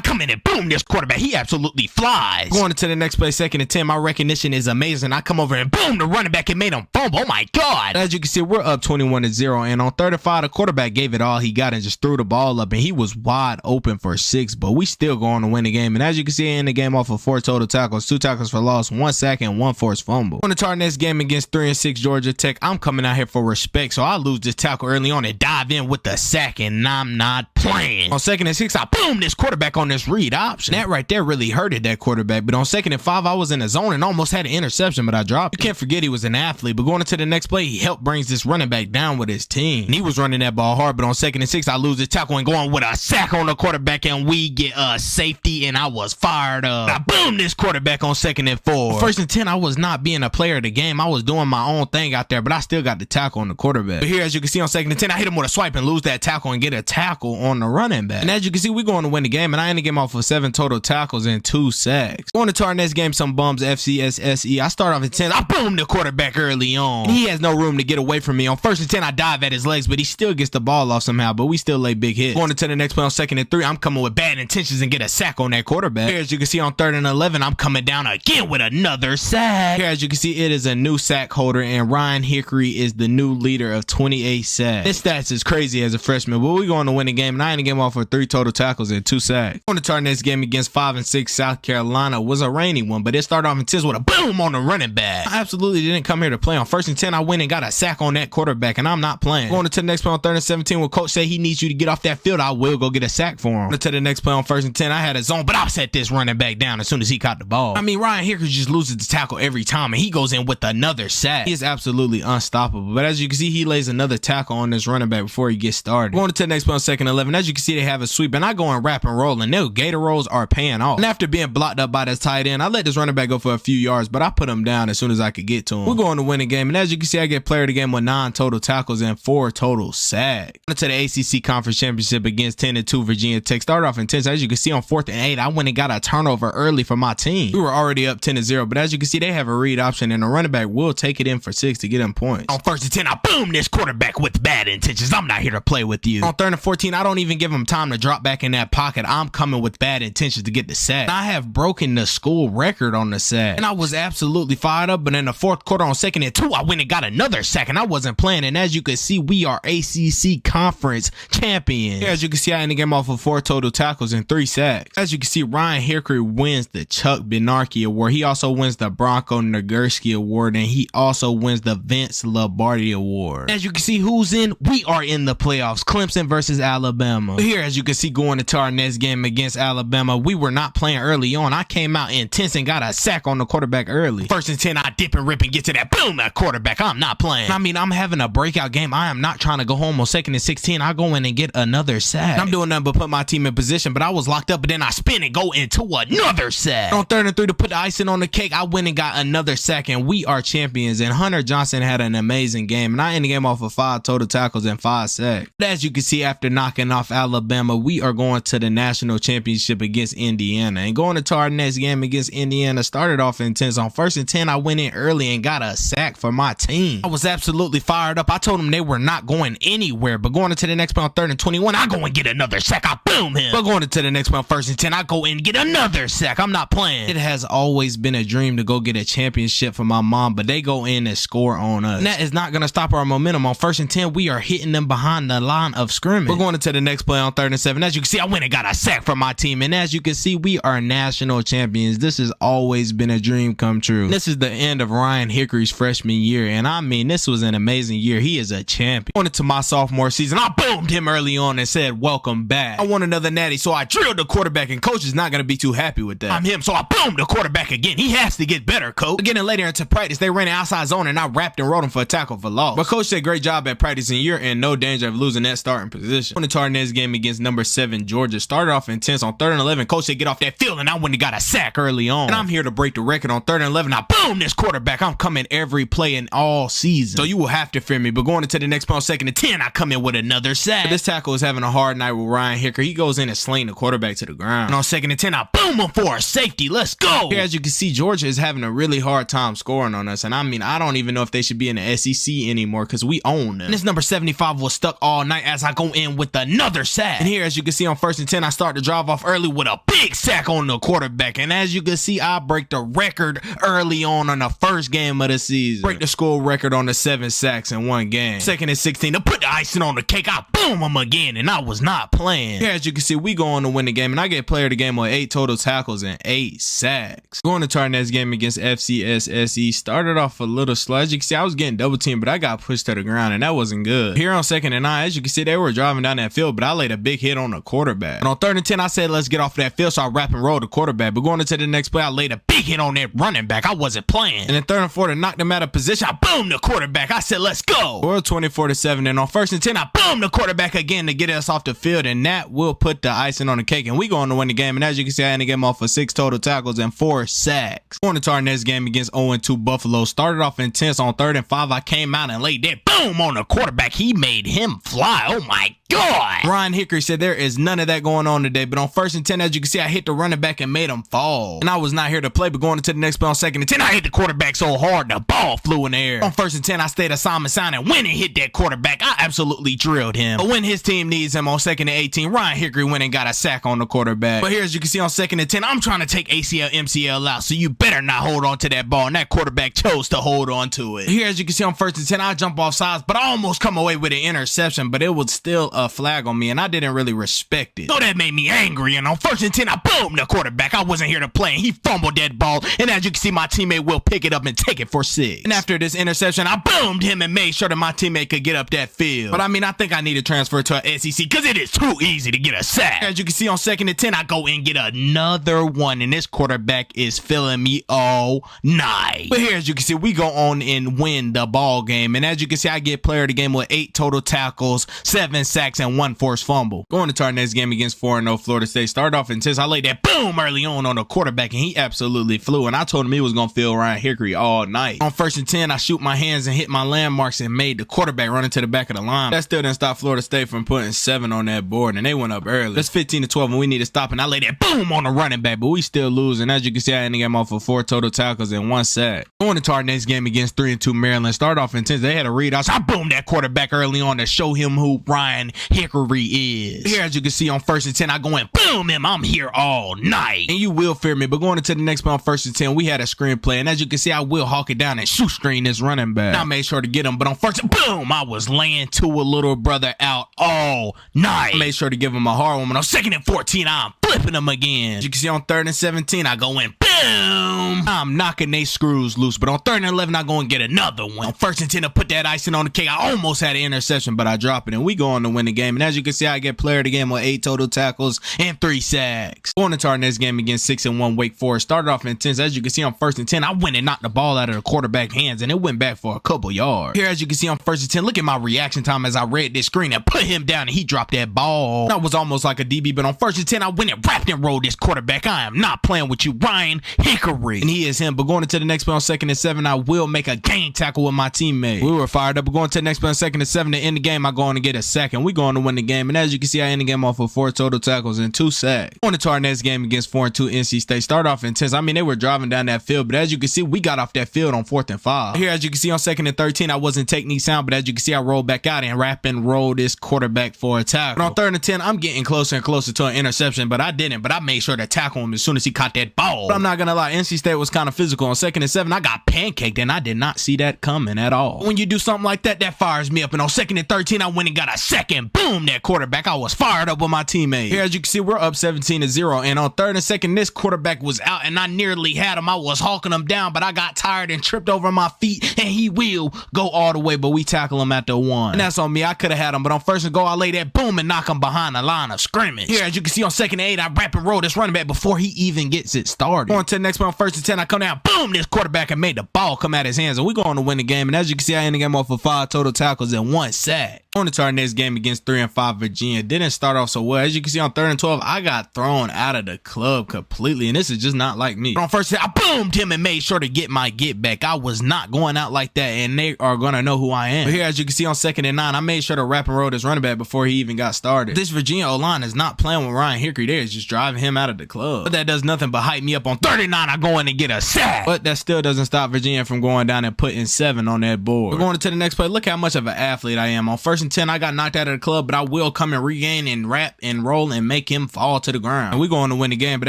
come in and boom this quarterback. He absolutely flies. Going into the next play, 2nd and 10, my recognition is amazing. I come over and boom the running back and made him fumble. Oh my God. As you can see, we're up 21-0, and on 3rd and 5, the quarterback gave it all he got and just threw the ball up, and he was wide open for 6, but we still go on to win the game. And as you can see, in the game off of 4 total tackles, 2 tackles for loss, 1 sack, and 1 forced fumble. On to our next game against 3-6 Georgia Tech, I'm coming out here for respect, so I lose this tackle early on and dive in with the sack, and I'm not playing. On 2nd and 6, I boom this quarterback on this read option. That right there really hurted that quarterback, but on 2nd and 5, I was in the zone and almost had an interception, but I dropped it. You can't forget he was an athlete, but going into the next play, he helped brings this running back down with his team. And he was running that ball hard, but on 2nd and 6, I lose this tackle and going with a sack on the quarterback, and we get a safety, and I was fired up. I boom this quarterback on 2nd and 4. 1st and 10, I was not being a player of the game. I was doing my own thing out there, but I still got the tackle on the quarterback. But here, as you can see on 2nd and 10, I hit him with a swipe and lose that tackle and get a tackle on the running back. And as you can see, we're going to win the game, and I end the game off with 7 total tackles and 2 sacks. Going to our next game, some bums, FCS, SE. I start off at 10. I boom the quarterback early on. And he has no room to get away from me. On 1st and 10, I dive at his legs, but he still gets the ball off somehow, but we still lay big hits. Going to the next play on 2nd and 3, I'm coming with bad intentions and get a sack on that quarterback. Here, as you can see on 3rd and 11, I'm coming down again with another sack. Here, as you can see, it is a new sack holder, and Ryan Hickory is the new leader of 28 sacks. His stats is crazy as a freshman, but we're going to win the game, and I end the game off with 3 total tackles and 2 sacks. On to our next game against 5-6 South Carolina was a rainy one, but it started off intense with a boom on the running back. I absolutely didn't come here to play. On 1st and 10, I went and got a sack on that quarterback, and I'm not playing. Going to the next play on 3rd and 17, when coach say he needs you to get off that field, I will go get a sack for him. To the next play on 1st and 10, I had a zone, but I set this running back down as soon as he caught the ball. I mean, Ryan Hickory just loses the tackle every time, and he goes in with another sack. He is absolutely unstoppable, but as you can see, he lays another tackle on this running back before he gets started. Going to the next play on 2nd and 11, as you can see, they have a sweep, and I go and wrap and roll, and no, Gator rolls are paying off. And after being blocked up by this tight end, I let this running back go for a few yards, but I put him down as soon as I could get to him. We're going to win the game, and as you can see, I get player of the game with 9 total tackles and 4 total sacks. To the ACC Conference Championship against 10-2 Virginia Tech. Started off intense. As you can see on 4th and 8, I went and got a turnover early for my team. We were already up 10-0, but as you can see, they have a read option, and the running back will take it in for 6 to get him points. On 1st and 10, I boom this quarterback with bad intentions. I'm not here to play with you. On 3rd and 14, I don't don't even give him time to drop back in that pocket. I'm coming with bad intentions to get the sack. I have broken the school record on the sack. And I was absolutely fired up, but in the fourth quarter on 2nd and 2, I went and got another sack, and I wasn't playing. And as you can see, we are ACC conference champions. As you can see, I ended the game off of 4 total tackles and 3 sacks. As you can see, Ryan Hickory wins the Chuck Benarkey Award. He also wins the Bronco Nagurski Award, and he also wins the Vince Lombardi Award. As you can see, who's in? We are in the playoffs. Clemson versus Alabama. Here, as you can see, going into our next game against Alabama, we were not playing early on. I came out intense and got a sack on the quarterback early. 1st and 10, I dip and rip and get to that boom, that quarterback. I'm not playing. I mean, I'm having a breakout game. I am not trying to go home on 2nd and 16. I go in and get another sack. I'm doing nothing but put my team in position, but I was locked up, but then I spin and go into another sack. On 3rd and 3 to put the icing on the cake, I went and got another sack, and we are champions. And Hunter Johnson had an amazing game, and I ended the game off of 5 total tackles and 5 sacks. But as you can see, after knocking off Alabama, we are going to the national championship against Indiana. And going into our next game against Indiana, started off intense. On 1st and 10, I went in early and got a sack for my team. I was absolutely fired up. I told them they were not going anywhere. But going into the next play on 3rd and 21, I go and get another sack. I boom him. But going into the next play on 1st and 10, I go and get another sack. I'm not playing. It has always been a dream to go get a championship for my mom, but they go in and score on us. And that is not going to stop our momentum. On 1st and 10, we are hitting them behind the line of scrimmage. We're going into the next play on 3rd and 7. As you can see, I went and got a sack for my team. And as you can see, we are national champions. This has always been a dream come true. This is the end of Ryan Hickory's freshman year. And I mean, this was an amazing year. He is a champion. Going into my sophomore season, I boomed him early on and said, welcome back. I want another natty, so I drilled the quarterback, and coach is not going to be too happy with that. I'm him, so I boomed the quarterback again. He has to get better, coach. Getting later into practice, they ran an outside zone, and I wrapped and rolled him for a tackle for loss. But coach said great job at practicing. You're in no danger of losing that starting position. Going into our next game against number 7 Georgia, started off intense. On 3rd and 11, coach said get off that field, and I went and got a sack early on. And I'm here to break the record. On 3rd and 11, I boom this quarterback. I'm coming every play in all season, so you will have to fear me. But going into the next play on 2nd and 10, I come in with another sack. But this tackle is having a hard night with Ryan Hickory. He goes in and sling the quarterback to the ground. And on 2nd and 10, I boom him for a safety. Let's go. Here, as you can see, Georgia is having a really hard time scoring on us. And I mean, I don't even know if they should be in the SEC anymore because we own them. And this number 75 was stuck all night as I go in with another sack. And here, as you can see, on 1st and 10, I start to drive off early with a big sack on the quarterback. And as you can see, I break the record early on the first game of the season. Break the school record on the 7 sacks in one game. 2nd and 16, to put the icing on the cake, I boom him again, and I was not playing. Here, as you can see, we go on to win the game, and I get player of the game with 8 total tackles and 8 sacks. Going to our next game against FCS SE, started off a little slow. As you can see, I was getting double teamed, but I got pushed to the ground, and that wasn't good. Here on 2nd and 9, as you can see, they were driving down that field, but I laid a big hit on the quarterback. And on 3rd and 10, I said, let's get off that field, so I wrap and roll the quarterback. But going into the next play, I laid a big hit on that running back. I wasn't playing. And then 3rd and 4 to knock them out of position, I boomed the quarterback. I said, let's go. We're 24-7, and on 1st and 10, I boomed the quarterback again to get us off the field, and that will put the icing on the cake, and we go on to win the game. And as you can see, I ended the game off for 6 total tackles and 4 sacks. Going into our next game against 0-2 Buffalo, started off intense. On 3rd and 5, I came out and laid that boom on the quarterback. He made him fly. Oh my God. Ryan Hickory said there is none of that going on today, but on 1st and 10, as you can see, I hit the running back and made him fall. And I was not here to play, but going into the next play on 2nd and 10, I hit the quarterback so hard the ball flew in the air. On 1st and 10, I stayed assignment sign and went and hit that quarterback. I absolutely drilled him. But when his team needs him on 2nd and 18, Ryan Hickory went and got a sack on the quarterback. But here, as you can see, on 2nd and 10, I'm trying to take ACL, MCL out, so you better not hold on to that ball. And that quarterback chose to hold on to it. Here, as you can see, on 1st and 10, I jump off sides, but I almost come away with an interception, but it was still a flag on me, and I didn't really respect it. So that made me angry, and on 1st and 10, I boomed the quarterback. I wasn't here to play, and he fumbled that ball, and as you can see, my teammate will pick it up and take it for 6. And after this interception, I boomed him and made sure that my teammate could get up that field. But I mean, I think I need to transfer to a SEC because it is too easy to get a sack. As you can see, on 2nd and 10, I go and get another one, and this quarterback is filling me all night. But here, as you can see, we go on and win the ball game, and as you can see, I get player of the game with 8 total tackles, 7 sacks, and 1 forced fumble. Going to our next game against 4-0 Florida State, started off intense. I laid that boom early on the quarterback, and he absolutely flew, and I told him he was going to feel Ryan Hickory all night. On 1st and 10, I shoot my hands and hit my landmarks and made the quarterback run into the back of the line. That still didn't stop Florida State from putting 7 on that board, and they went up early. That's 15-12, and we need to stop, and I laid that boom on the running back, but we still lose, and as you can see, I ended the game off for 4 total tackles and 1 sack. Going into our next game against 3-2 Maryland, started off intense. They had a read out, so I boomed that quarterback early on to show him who Ryan Hickory Hickory is. Here, as you can see on 1st and 10, I go in, boom, him, I'm here all night. And you will fear me, but going into the next play on 1st and 10, we had a screenplay, and as you can see, I will hawk it down and shoestring this running back. I made sure to get him, but on 1st, boom, I was laying to a little brother out all night. I made sure to give him a hard one, but on 2nd and 14, I'm flipping him again. As you can see on 3rd and 17, I go in, boom, I'm knocking they screws loose, but on 3rd and 11, I go and get another one. On 1st and 10 to put that icing on the cake, I almost had an interception, but I drop it, and we go on to win the game. And as you can see, I get player of the game with 8 total tackles and 3 sacks. Going into our next game against 6-1 Wake Forest, started off intense. As you can see on 1st and 10, I went and knocked the ball out of the quarterback hands, and it went back for a couple yards. Here, as you can see on 1st and 10, look at my reaction time as I read this screen and put him down, and he dropped that ball. That was almost like a DB, but on 1st and 10, I went and wrapped and rolled this quarterback. I am not playing with you, Ryan Hickory. And he is him. But going into the next play on 2nd and 7, I will make a game tackle with my teammate. We were fired up, but going to the next play on 2nd and 7 to end the game, I go on to get a sack, and we go on to win the game. And as you can see, I end the game off with 4 total tackles and 2 sacks. Going into our next game against 4-2 NC State, start off intense. I mean, they were driving down that field, but as you can see, we got off that field on 4th and 5. Here, as you can see on 2nd and 13, I wasn't technique sound, but as you can see, I rolled back out and wrap and roll this quarterback for a tackle. But on 3rd and 10, I'm getting closer and closer to an interception, but I didn't. But I made sure to tackle him as soon as he caught that ball. But I'm not gonna lie, NC State was kind of physical. On 2nd and 7, I got pancaked, and I did not see that coming at all. When you do something like that, that fires me up. And on 2nd and 13, I went and got a second. Boom, that quarterback. I was fired up with my teammate. Here, as you can see, we're up 17-0. And on 3rd and 2nd, this quarterback was out, and I nearly had him. I was hawking him down, but I got tired and tripped over my feet, and he will go all the way, but we tackle him at the 1. And that's on me. I could have had him, but on 1st and goal, I lay that boom and knock him behind the line of scrimmage. Here, as you can see on 2nd and 8, I wrap and roll this running back before he even gets it started. On to the next one on 1st and 10, I come down, boom, this quarterback and made the ball come out his hands, and we go on to win the game. And as you can see, I end the game off with 5 total tackles and 1 sack. On to our next game against 3-5 Virginia. Didn't start off so well. As you can see on 3rd and 12, I got thrown out of the club completely, and this is just not like me. But on 1st, I boomed him and made sure to get my get back. I was not going out like that, and they are gonna know who I am. But here, as you can see on 2nd and 9, I made sure to wrap and roll this running back before he even got started. This Virginia O-line is not playing with Ryan Hickory. They're just driving him out of the club. But that does nothing but hype me up. On 39, I go in and get a sack. But that still doesn't stop Virginia from going down and putting 7 on that board. We're going to the next play. Look how much of an athlete I am. On 1st and 10, I got knocked out of the club, but I will come and regain and wrap and roll and make him fall to the ground. And we're going to win the game. But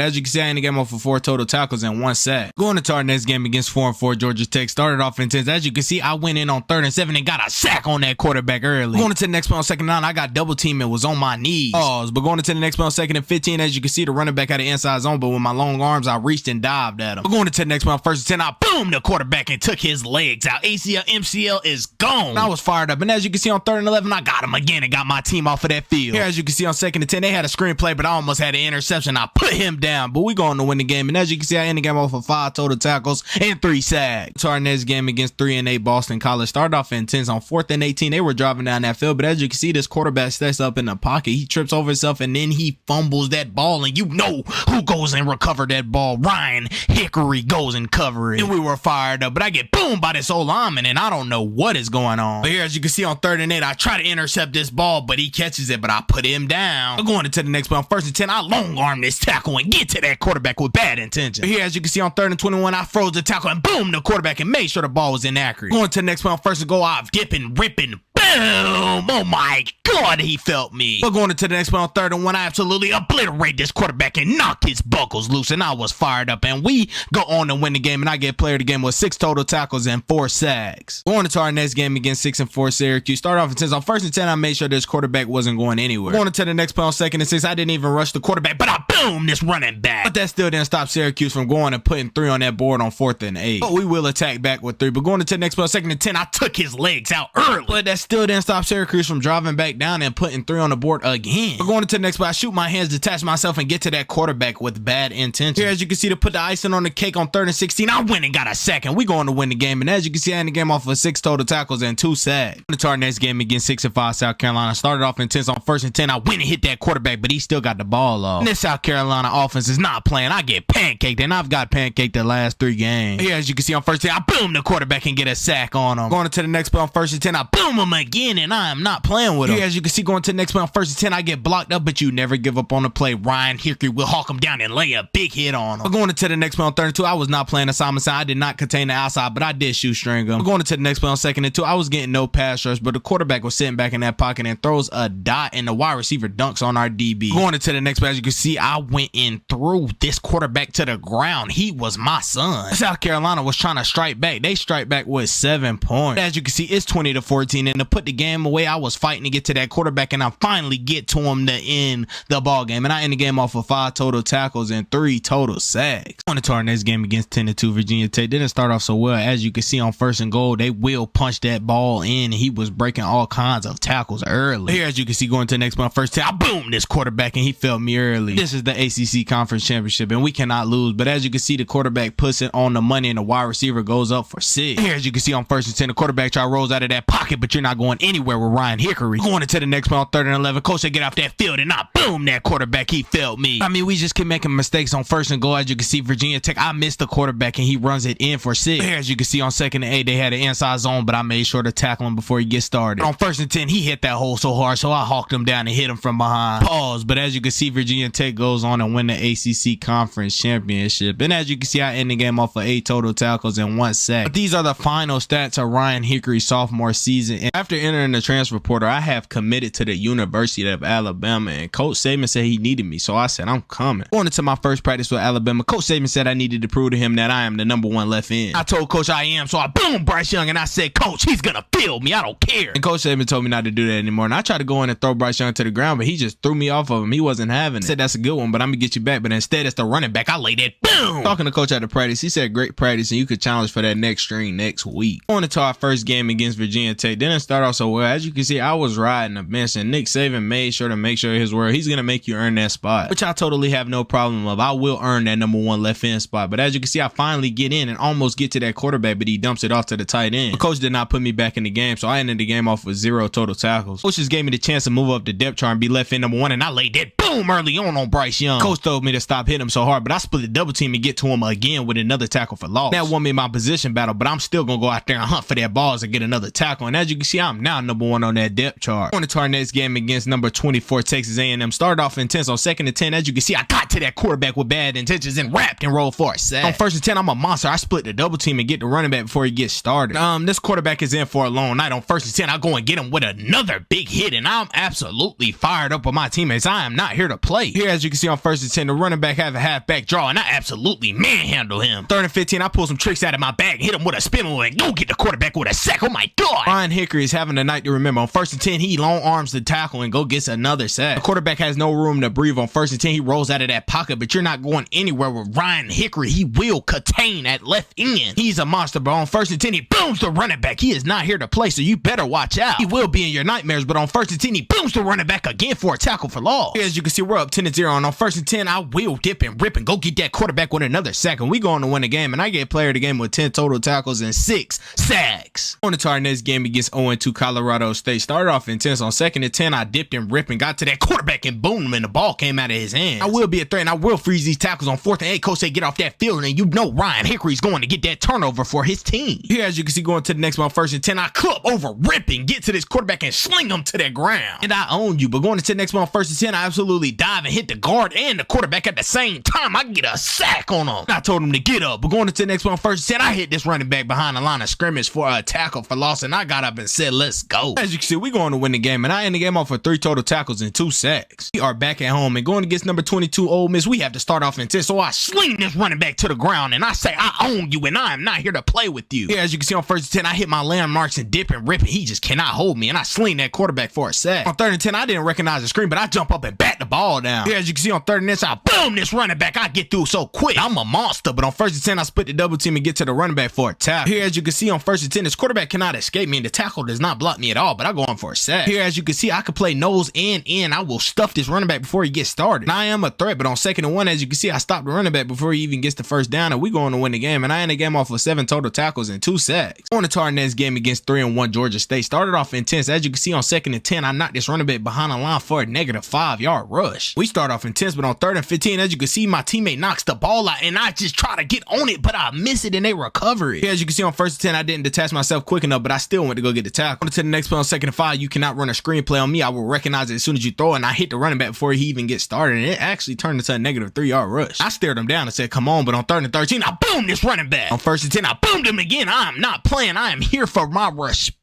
as you can see, I end the game off with 4 total tackles and 1 sack. Going to our next game against 4-4 Georgia Tech. Started off intense. As you can see, I went in on 3rd and 7 and got a sack on that quarterback early. Going to the next play on 2nd and 9, I got double team and was on my knees. But going to the next play on 2nd and 15, as you can see, the running back had the inside zone, but with my long arms, I reached and dived at him. But going to the next play on 1st and 10, I boomed the quarterback and took his legs out. ACL, MCL is gone. I was fired up, and as you can see on 3rd and 11, I got him again and got my team off of that field. Here, as you can see on 2nd and 10, they had a screenplay, but I almost had an interception. I put him down, but we going to win the game. And as you can see, I end the game off with 5 total tackles and 3 sacks. To our next game against 3-8 Boston College. Started off intense. On 4th and 18, they were driving down that field, but as you can see, this quarterback steps up in the pocket. He trips over himself, and then he fumbles that ball, and you know who goes and recover that ball. Ryan Hickory goes and cover it. And we were fired up, but I get boomed by this old lineman, and I don't know what is going on. But here, as you can see on 3rd and 8, I try to intercept this ball, but he catches it, but I put him down. I'm going into the next play on 1st and 10, I long arm this tackle and get to that quarterback with bad intention. But here, as you can see on 3rd and 21, I froze the tackle and boom, the quarterback and made sure the ball was inaccurate. Going to the next play on 1st and goal, I'm dipping, ripping, boom! Oh my God, he felt me. But going into the next play on 3rd and 1, I absolutely obliterate this quarterback and knock his buckles loose, and I was fired up, and we go on to win the game, and I get player of the game with 6 total tackles and 4 sacks. Going into our next game against 6-4 Syracuse. Started off intense. On 1st and 10, I made sure this quarterback wasn't going anywhere. Going into the next play on 2nd and 6, I didn't even rush the quarterback, but I boomed this running back. But that still didn't stop Syracuse from going and putting 3 on that board on 4th and 8. But we will attack back with 3. But going into the next play on 2nd and 10, I took his legs out early. But that still didn't stop Syracuse from driving back down and putting 3 on the board again. But going into the next play, I shoot my hands, detach myself, and get to that quarterback with bad intention. Here, as you can see, to put the icing on the cake on 3rd and 16, I went and got a sack, and we going to win the game. And as you can see, I end the game off with 6 total tackles and 2 sacks. Into our next game against 6-5 South Carolina. Started off intense. On 1st and 10, I went and hit that quarterback, but he still got the ball off. And this South Carolina Carolina offense is not playing, I get pancaked, and I've got pancaked the last 3 games. Here, as you can see on first and 10, I boom the quarterback and get a sack on him. Going into the next play on first and 10, I boom him again, and I am not playing with him. Here, as you can see, going to the next play on first and 10, I get blocked up, but you never give up on the play. Ryan Hickory will hawk him down and lay a big hit on him. Going into the next play on 32, I was not playing assignment side. I did not contain the outside, but I did shoestring him. Going into the next play on second and 2, I was getting no pass rush, but the quarterback was sitting back in that pocket and throws a dot, and the wide receiver dunks on our DB. Going into the next play, as you can see, I went in through this quarterback to the ground. He was my son. South Carolina was trying to strike back. They strike back with 7 points. As you can see, it's 20-14, and to put the game away, I was fighting to get to that quarterback, and I finally get to him to end the ball game, and I end the game off with 5 total tackles and 3 total sacks. On to our next game against 10-2 Virginia Tech. Didn't start off so well. As you can see on first and goal, they will punch that ball in. He was breaking all kinds of tackles early. Here, as you can see, going to the next one, first time, I boom this quarterback, and he felt me early. This is the ACC Conference Championship, and we cannot lose. But as you can see, the quarterback puts it on the money, and the wide receiver goes up for 6. Here, as you can see on first and 10, the quarterback rolls out of that pocket, but you're not going anywhere with Ryan Hickory. Going into the next one on 3rd and 11, coach said get off that field, and I boom that quarterback. He felt me. I mean, we just keep making mistakes on first and goal. As you can see, Virginia Tech, I missed the quarterback, and he runs it in for 6. Here, as you can see on 2nd and 8, they had an inside zone, but I made sure to tackle him before he gets started. On 1st and 10, he hit that hole so hard, so I hawked him down and hit him from behind. Pause. But as you can see, Virginia Tech goes on and win the ACC Conference Championship. And as you can see, I end the game off of 8 total tackles and 1 sack. But these are the final stats of Ryan Hickory's sophomore season. And after entering the transfer portal, I have committed to the University of Alabama, and Coach Saban said he needed me, so I said I'm coming. Going into my first practice with Alabama, Coach Saban said I needed to prove to him that I am the #1 left end. I told Coach I am, so I boom Bryce Young, and I said, Coach, he's gonna field me, I don't care. And Coach Saban told me not to do that anymore, and I tried to go in and throw Bryce Young to the ground, but he just threw me off of him. He wasn't having it. I said that's a good one, but I'm gonna get you back. But instead, it's the running back. I laid that boom. Talking to Coach after practice, he said great practice, and you could challenge for that next string next week. On into our first game against Virginia Tech. Didn't start off so well. As you can see, I was riding the bench, and Nick Saban made sure to make sure his word. He's gonna make you earn that spot, which I totally have no problem of. I will earn that #1 left end spot. But as you can see, I finally get in and almost get to that quarterback, but he dumps it off to the tight end. The coach did not put me back in the game, so I ended the game off with 0 total tackles. Coach just gave me the chance to move up the depth chart and be left end #1, and I laid that boom early on Bryce Young. Coach told me to stop hitting him so hard, but I split the double team and get to him again with another tackle for loss. That won me my position battle, but I'm still gonna go out there and hunt for that balls and get another tackle. And as you can see, I'm now #1 on that depth chart. On to our next game against number 24 Texas A&M. Started off intense on 2nd and 10. As you can see, I got to that quarterback with bad intentions and wrapped and rolled for a sack. On 1st and 10, I'm a monster. I split the double team and get the running back before he gets started. This quarterback is in for a long night. On 1st and 10, I go and get him with another big hit, and I'm absolutely fired up with my teammates. I am not here to play. Here, as you can see on 1st and 10, the running back have a halfback draw, and I absolutely manhandle him. 3rd and 15, I pull some tricks out of my bag and hit him with a spin move and go get the quarterback with a sack. Oh my God. Ryan Hickory is having a night to remember. On 1st and 10, he long arms the tackle and go gets another sack. The quarterback has no room to breathe. On 1st and 10, he rolls out of that pocket, but you're not going anywhere with Ryan Hickory. He will contain at left end. He's a monster, but on 1st and 10, he booms the running back. He is not here to play, so you better watch out. He will be in your nightmares, but on 1st and 10, he booms the running back again for a tackle for loss. Here, as you can see, we're up 10-0, and on 1st and 10, I will dip and rip and go get that quarterback with another sack, and we go on to win the game, and I get player of the game with 10 total tackles and 6 sacks. On to our next game against 0-2 Colorado State. Started off intense. On 2nd and 10, I dipped and ripped and got to that quarterback and boomed him, and the ball came out of his hands. I will be a threat, and I will freeze these tackles. On 4th and 8, coach said get off that field, and you know Ryan Hickory's going to get that turnover for his team. Here, as you can see, going to the next one, 1st and 10, I club over, rip and get to this quarterback and sling him to that ground. And I own you, but going to the next one, 1st and 10, I absolutely dive and hit the guard and the quarterback at the same time. I get a sack on him. I told him to get up, but going to the next one, 1st and 10, I hit this running back behind the line of scrimmage for a tackle for loss, and I got up and said, let's go. As you can see, we're going to win the game, and I end the game off with 3 total tackles and 2 sacks. We are back at home, and going against number 22 Ole Miss, we have to start off intense, so I sling this running back to the ground, and I say, I own you, and I am not here to play with you. Here, as you can see on 1st and 10, I hit my landmarks and dip and rip, and he just cannot hold me, and I sling that quarterback for a sack. On 3rd and 10, I didn't recognize the screen, but I jump up and bat the ball down. Here, as you can see on 3rd and 10, I boom this running back. I get through so quick. I'm a monster, but on 1st and 10, I split the double team and get to the running back for a tackle. Here, as you can see on 1st and 10, this quarterback cannot escape me, and the tackle does not block me at all, but I go on for a sack. Here, as you can see, I can play nose and in. I will stuff this running back before he gets started. Now, I am a threat, but on 2nd and 1, as you can see, I stop the running back before he even gets the first down, and we going to win the game, and I end the game off with 7 total tackles and 2 sacks. On to our next game against 3-1 Georgia State. Started off intense. As you can see on 2nd and 10, I knocked this running back behind the line for a -5-yard rush. rush. We start off intense, but on 3rd and 15, as you can see, my teammate knocks the ball out, and I just try to get on it, but I miss it, and they recover it. Here, as you can see, on 1st and 10, I didn't detach myself quick enough, but I still went to go get the tackle. On to the next play on 2nd and 5, you cannot run a screen play on me. I will recognize it as soon as you throw it, and I hit the running back before he even gets started, and it actually turned into a negative 3-yard rush. I stared him down and said, come on, but on 3rd and 13, I boomed this running back. On 1st and 10, I boomed him again. I am not playing. I am here for my respect.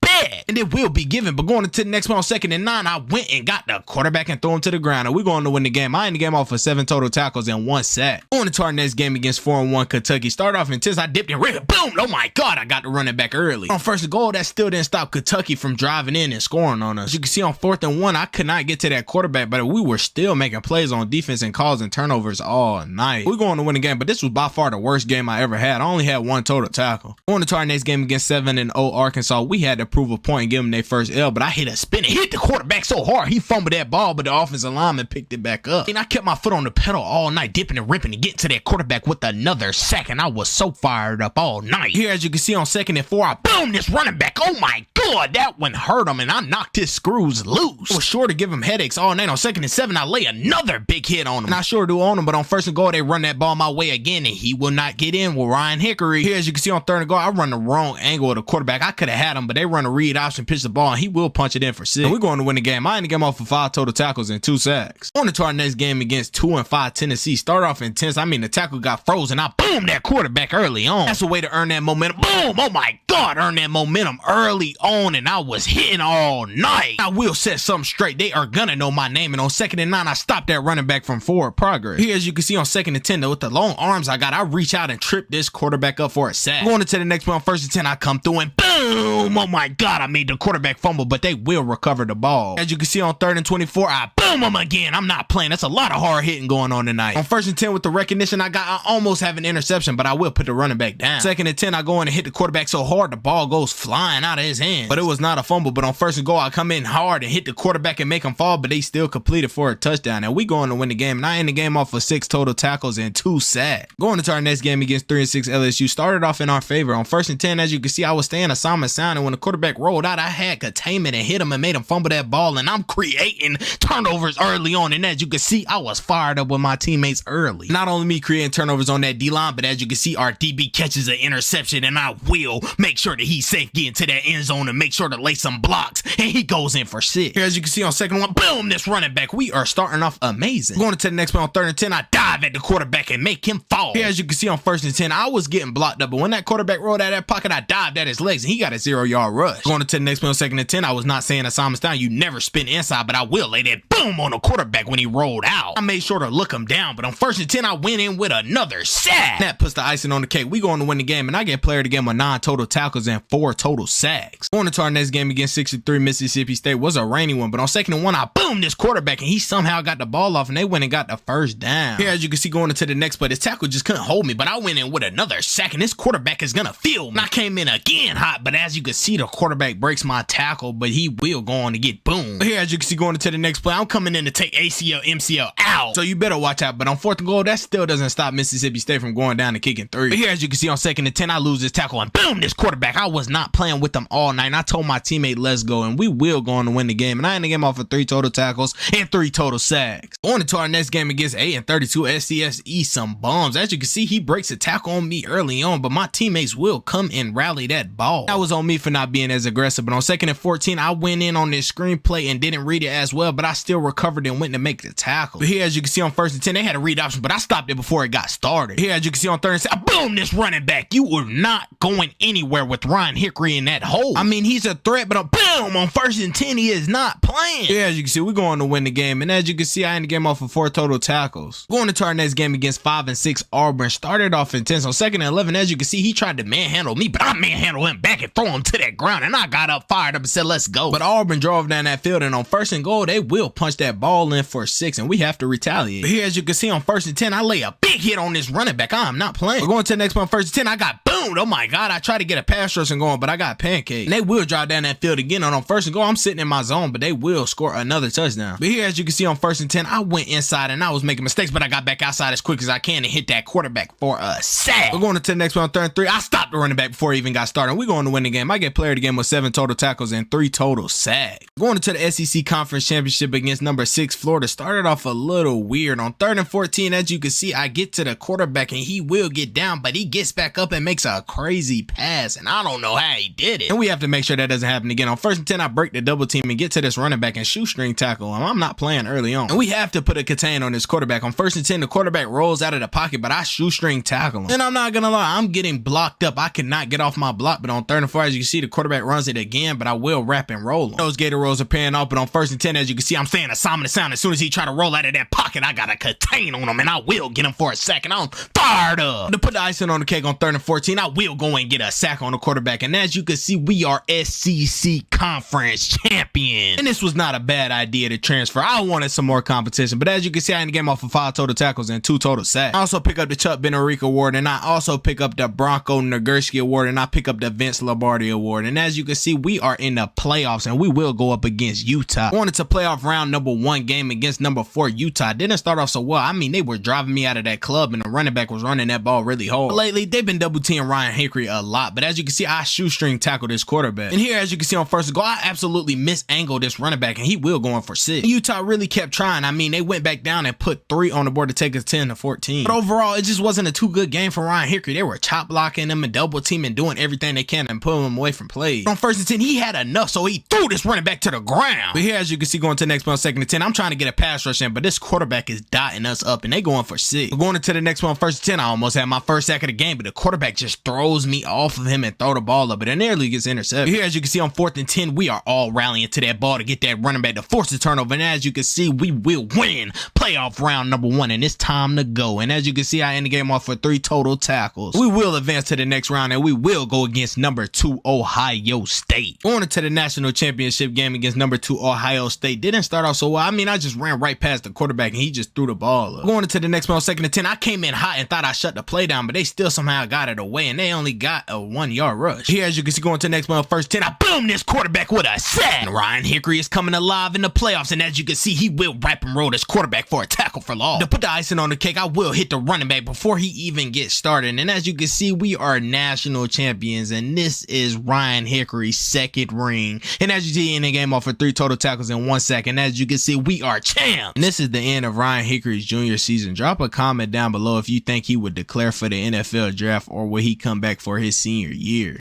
And it will be given, but going into the next one on 2nd and 9, I went and got the quarterback and threw him to the ground, and we're going to win the game. I ended the game off for 7 total tackles and 1 sack. Going into our next game against 4-1 Kentucky. Started off intense, I dipped and ripped, boom, oh my god, I got the running back early. On 1st and goal, that still didn't stop Kentucky from driving in and scoring on us. As you can see on 4th and 1, I could not get to that quarterback, but we were still making plays on defense and causing turnovers all night. We're going to win the game, but this was by far the worst game I ever had. I only had 1 total tackle. Going into our next game against 7-0 Arkansas, we had to prove a point and give them their first L, but I hit a spin and hit the quarterback so hard he fumbled that ball, but the offensive lineman picked it back up. And I kept my foot on the pedal all night, dipping and ripping and getting to that quarterback with another sack, and I was so fired up all night. Here, as you can see on 2nd and 4, I boom this running back. Oh my god, that one hurt him, and I knocked his screws loose. I was sure to give him headaches all night. On 2nd and 7, I lay another big hit on him. And I sure do on him, but on 1st and goal, they run that ball my way again, and he will not get in with Ryan Hickory. Here, as you can see on 3rd and goal, I run the wrong angle of the quarterback. I could have had him, but they run a read option, pitch the ball, and he will punch it in for 6. And we're going to win the game. I ended the game off for 5 total tackles and 2 sacks. On to our next game against 2-5 Tennessee. Start off intense. I mean, the tackle got frozen. I boomed that quarterback early on. That's a way to earn that momentum. Boom! Oh my god, earn that momentum early on, and I was hitting all night. I will set something straight. They are gonna know my name, and on 2nd and 9, I stopped that running back from forward progress. Here, as you can see on 2nd and 10, with the long arms I got, I reach out and trip this quarterback up for a sack. Going into the next one on 1st and 10, I come through and boom! Oh my god, I made the quarterback fumble, but they will recover the ball. As you can see on 3rd and 24, I boom him again. I'm not playing. That's a lot of hard hitting going on tonight. On 1st and 10, with the recognition I got, I almost have an interception, but I will put the running back down. 2nd and 10, I go in and hit the quarterback so hard the ball goes flying out of his hand. But it was not a fumble. But on 1st and goal, I come in hard and hit the quarterback and make him fall, but they still completed for a touchdown. And we going to win the game. And I end the game off for 6 total tackles and 2 sacks. Going into our next game against 3-6 LSU, started off in our favor. On 1st and 10, as you can see, I was staying assignment sound, and when the quarterback rolled out, I had containment and hit him and made him fumble that ball, and I'm creating turnovers early on. And as you can see, I was fired up with my teammates early. Not only me creating turnovers on that D-line, but as you can see, our DB catches an interception, and I will make sure that he's safe getting to that end zone and make sure to lay some blocks, and he goes in for 6. Here, as you can see on 2nd one, boom, this running back. We are starting off amazing. Going to the next one on 3rd and 10, I dive at the quarterback and make him fall. Here, as you can see on 1st and 10, I was getting blocked up, but when that quarterback rolled out of that pocket, I dived at his legs, and he got a 0-yard rush. Going to the next one on 2nd and 10, I was not saying assignments down. You never spin inside, but I will lay that boom on the quarterback when he rolled out. I made sure to look him down, but on 1st and 10, I went in with another sack. That puts the icing on the cake. We going to win the game, and I get player of the game with 9 total tackles and 4 total sacks. Going into our next game against 63 Mississippi State was a rainy one, but on 2nd and 1, I boomed this quarterback, and he somehow got the ball off, and they went and got the first down. Here, as you can see, going into the next play, this tackle just couldn't hold me, but I went in with another sack, and this quarterback is gonna feel me. And I came in again hot, but as you can see, the quarterback breaks my tackle, but he will go on to get boomed. Here, as you can see, going into the next play, I'm coming in to take ACL, MCL out, so you better watch out. But on 4th and goal, that still doesn't stop Mississippi State from going down and kicking 3. But here, as you can see, on 2nd and 10, I lose this tackle, and boom, this quarterback. I was not playing with them all night, and I told my teammate, let's go, and we will go on to win the game. And I end the game off for 3 total tackles and 3 total sacks. On to our next game against 8-32 SCSE, some bums. As you can see, he breaks a tackle on me early on, but my teammates will come and rally that ball. That was on me for not being as aggressive, but on 2nd and 14, I went in on this screenplay and didn't read it as well, but I still recovered and went to make the tackle. But here, as you can see, on 1st and 10, they had a read option, but I stopped it before it got started. Here, as you can see, on 3rd and 7, boom, this running back. You were not going anywhere with Ryan Hickory in that hole. I mean, he's a threat, but boom, on 1st and 10, he is not playing. Yeah, as you can see, we're going to win the game, and as you can see, I ended the game off for 4 total tackles. Going into our next game against 5-6 Auburn, started off intense. On 2nd and 11, as you can see, he tried to manhandle me, but I manhandled him back and throw him to that ground, and I got up, fired up, and said, let's go. But Auburn drove down that field, and on 1st and goal, they will punch that ball in for 6, and we have to retaliate. But here, as you can see, on 1st and 10, I lay a big hit on this running back. I'm not playing. We're going to the next one, 1st and 10, I got boom. boom. Oh my God, I tried to get a pass rush and going, but I got pancaked. And they will drive down that field again on first and goal. I'm sitting in my zone, but they will score another touchdown. But here, as you can see on 1st and 10, I went inside and I was making mistakes, but I got back outside as quick as I can and hit that quarterback for a sack. We're going to the next one on 3rd and 3. I stopped the running back before he even got started. We're going to win the game. I get player of the game with 7 total tackles and 3 total sacks. Going into the SEC Conference Championship against number 6 Florida. Started off a little weird. On 3rd and 14, as you can see, I get to the quarterback and he will get down, but he gets back up and makes a crazy pass, and I don't know how he did it. And we have to make sure that doesn't happen again. On 1st and 10, I break the double team and get to this running back and shoestring tackle him. I'm not playing early on. And we have to put a contain on this quarterback. On 1st and 10, the quarterback rolls out of the pocket, but I shoestring tackle him. And I'm not gonna lie, I'm getting blocked up. I cannot get off my block, but on 3rd and 4, as you can see, the quarterback runs it again, but I will wrap and roll him. Those gator rolls are paying off, but on 1st and 10, as you can see, I'm saying a Simon sound. As soon as he try to roll out of that pocket, I got a contain on him, and I will get him for a sack, and I'm fired up. To put the icing on the cake on 3rd and 14, I will go and get a sack on the quarterback, and as you can see, we are SEC Conference champions. And this was not a bad idea to transfer. I wanted some more competition, but as you can see, I ended the game off of 5 total tackles and 2 total sacks. I also pick up the Chuck Benerick Award, and I also pick up the Bronco Nagurski Award, and I pick up the Vince Lombardi Award. And as you can see, we are in the playoffs, and we will go up against Utah. I wanted to playoff round number 1 game against number 4 Utah. Didn't start off so well. I mean, they were driving me out of that club, and the running back was running that ball really hard. But lately, they've been double teaming Ryan Hickory a lot, but as you can see, I shoestring tackle this quarterback. And here, as you can see on 1st and goal, I absolutely misangled this running back, and he will go in for 6. Utah really kept trying. I mean, they went back down and put 3 on the board to take us 10-14. But overall, it just wasn't a too good game for Ryan Hickory. They were chop blocking him and double teaming, doing everything they can and pulling him away from plays. On 1st and 10, he had enough, so he threw this running back to the ground. But here, as you can see, going to the next one on 2nd and 10, I'm trying to get a pass rush in, but this quarterback is dotting us up, and they going for 6. We're going into the next one on 1st and 10. I almost had my first sack of the game, but the quarterback just throws me off of him and throw the ball up, but it nearly gets intercepted. Here, as you can see on 4th and 10, we are all rallying to that ball to get that running back to force the turnover, and as you can see, we will win playoff round number 1, and it's time to go. And as you can see, I end the game off for 3 total tackles. We will advance to the next round, and we will go against number 2 Ohio State. Going into the national championship game against number 2 Ohio State. Didn't start off so well. I mean, I just ran right past the quarterback, and he just threw the ball up. Going into the next one on 2nd and 10, I came in hot and thought I shut the play down, but they still somehow got it away, and they only got a 1-yard rush. Here, as you can see, going to the next one on 1st 10, I boom this quarterback with a sack. And Ryan Hickory is coming alive in the playoffs, and as you can see, he will wrap and roll this quarterback for a tackle for loss. To put the icing on the cake, I will hit the running back before he even gets started, and as you can see, we are national champions, and this is Ryan Hickory's 2nd ring. And as you see, in the game off for 3 total tackles and 1 sack, and as you can see, we are champs. And this is the end of Ryan Hickory's junior season. Drop a comment down below if you think he would declare for the NFL draft, or will he come back for his senior year.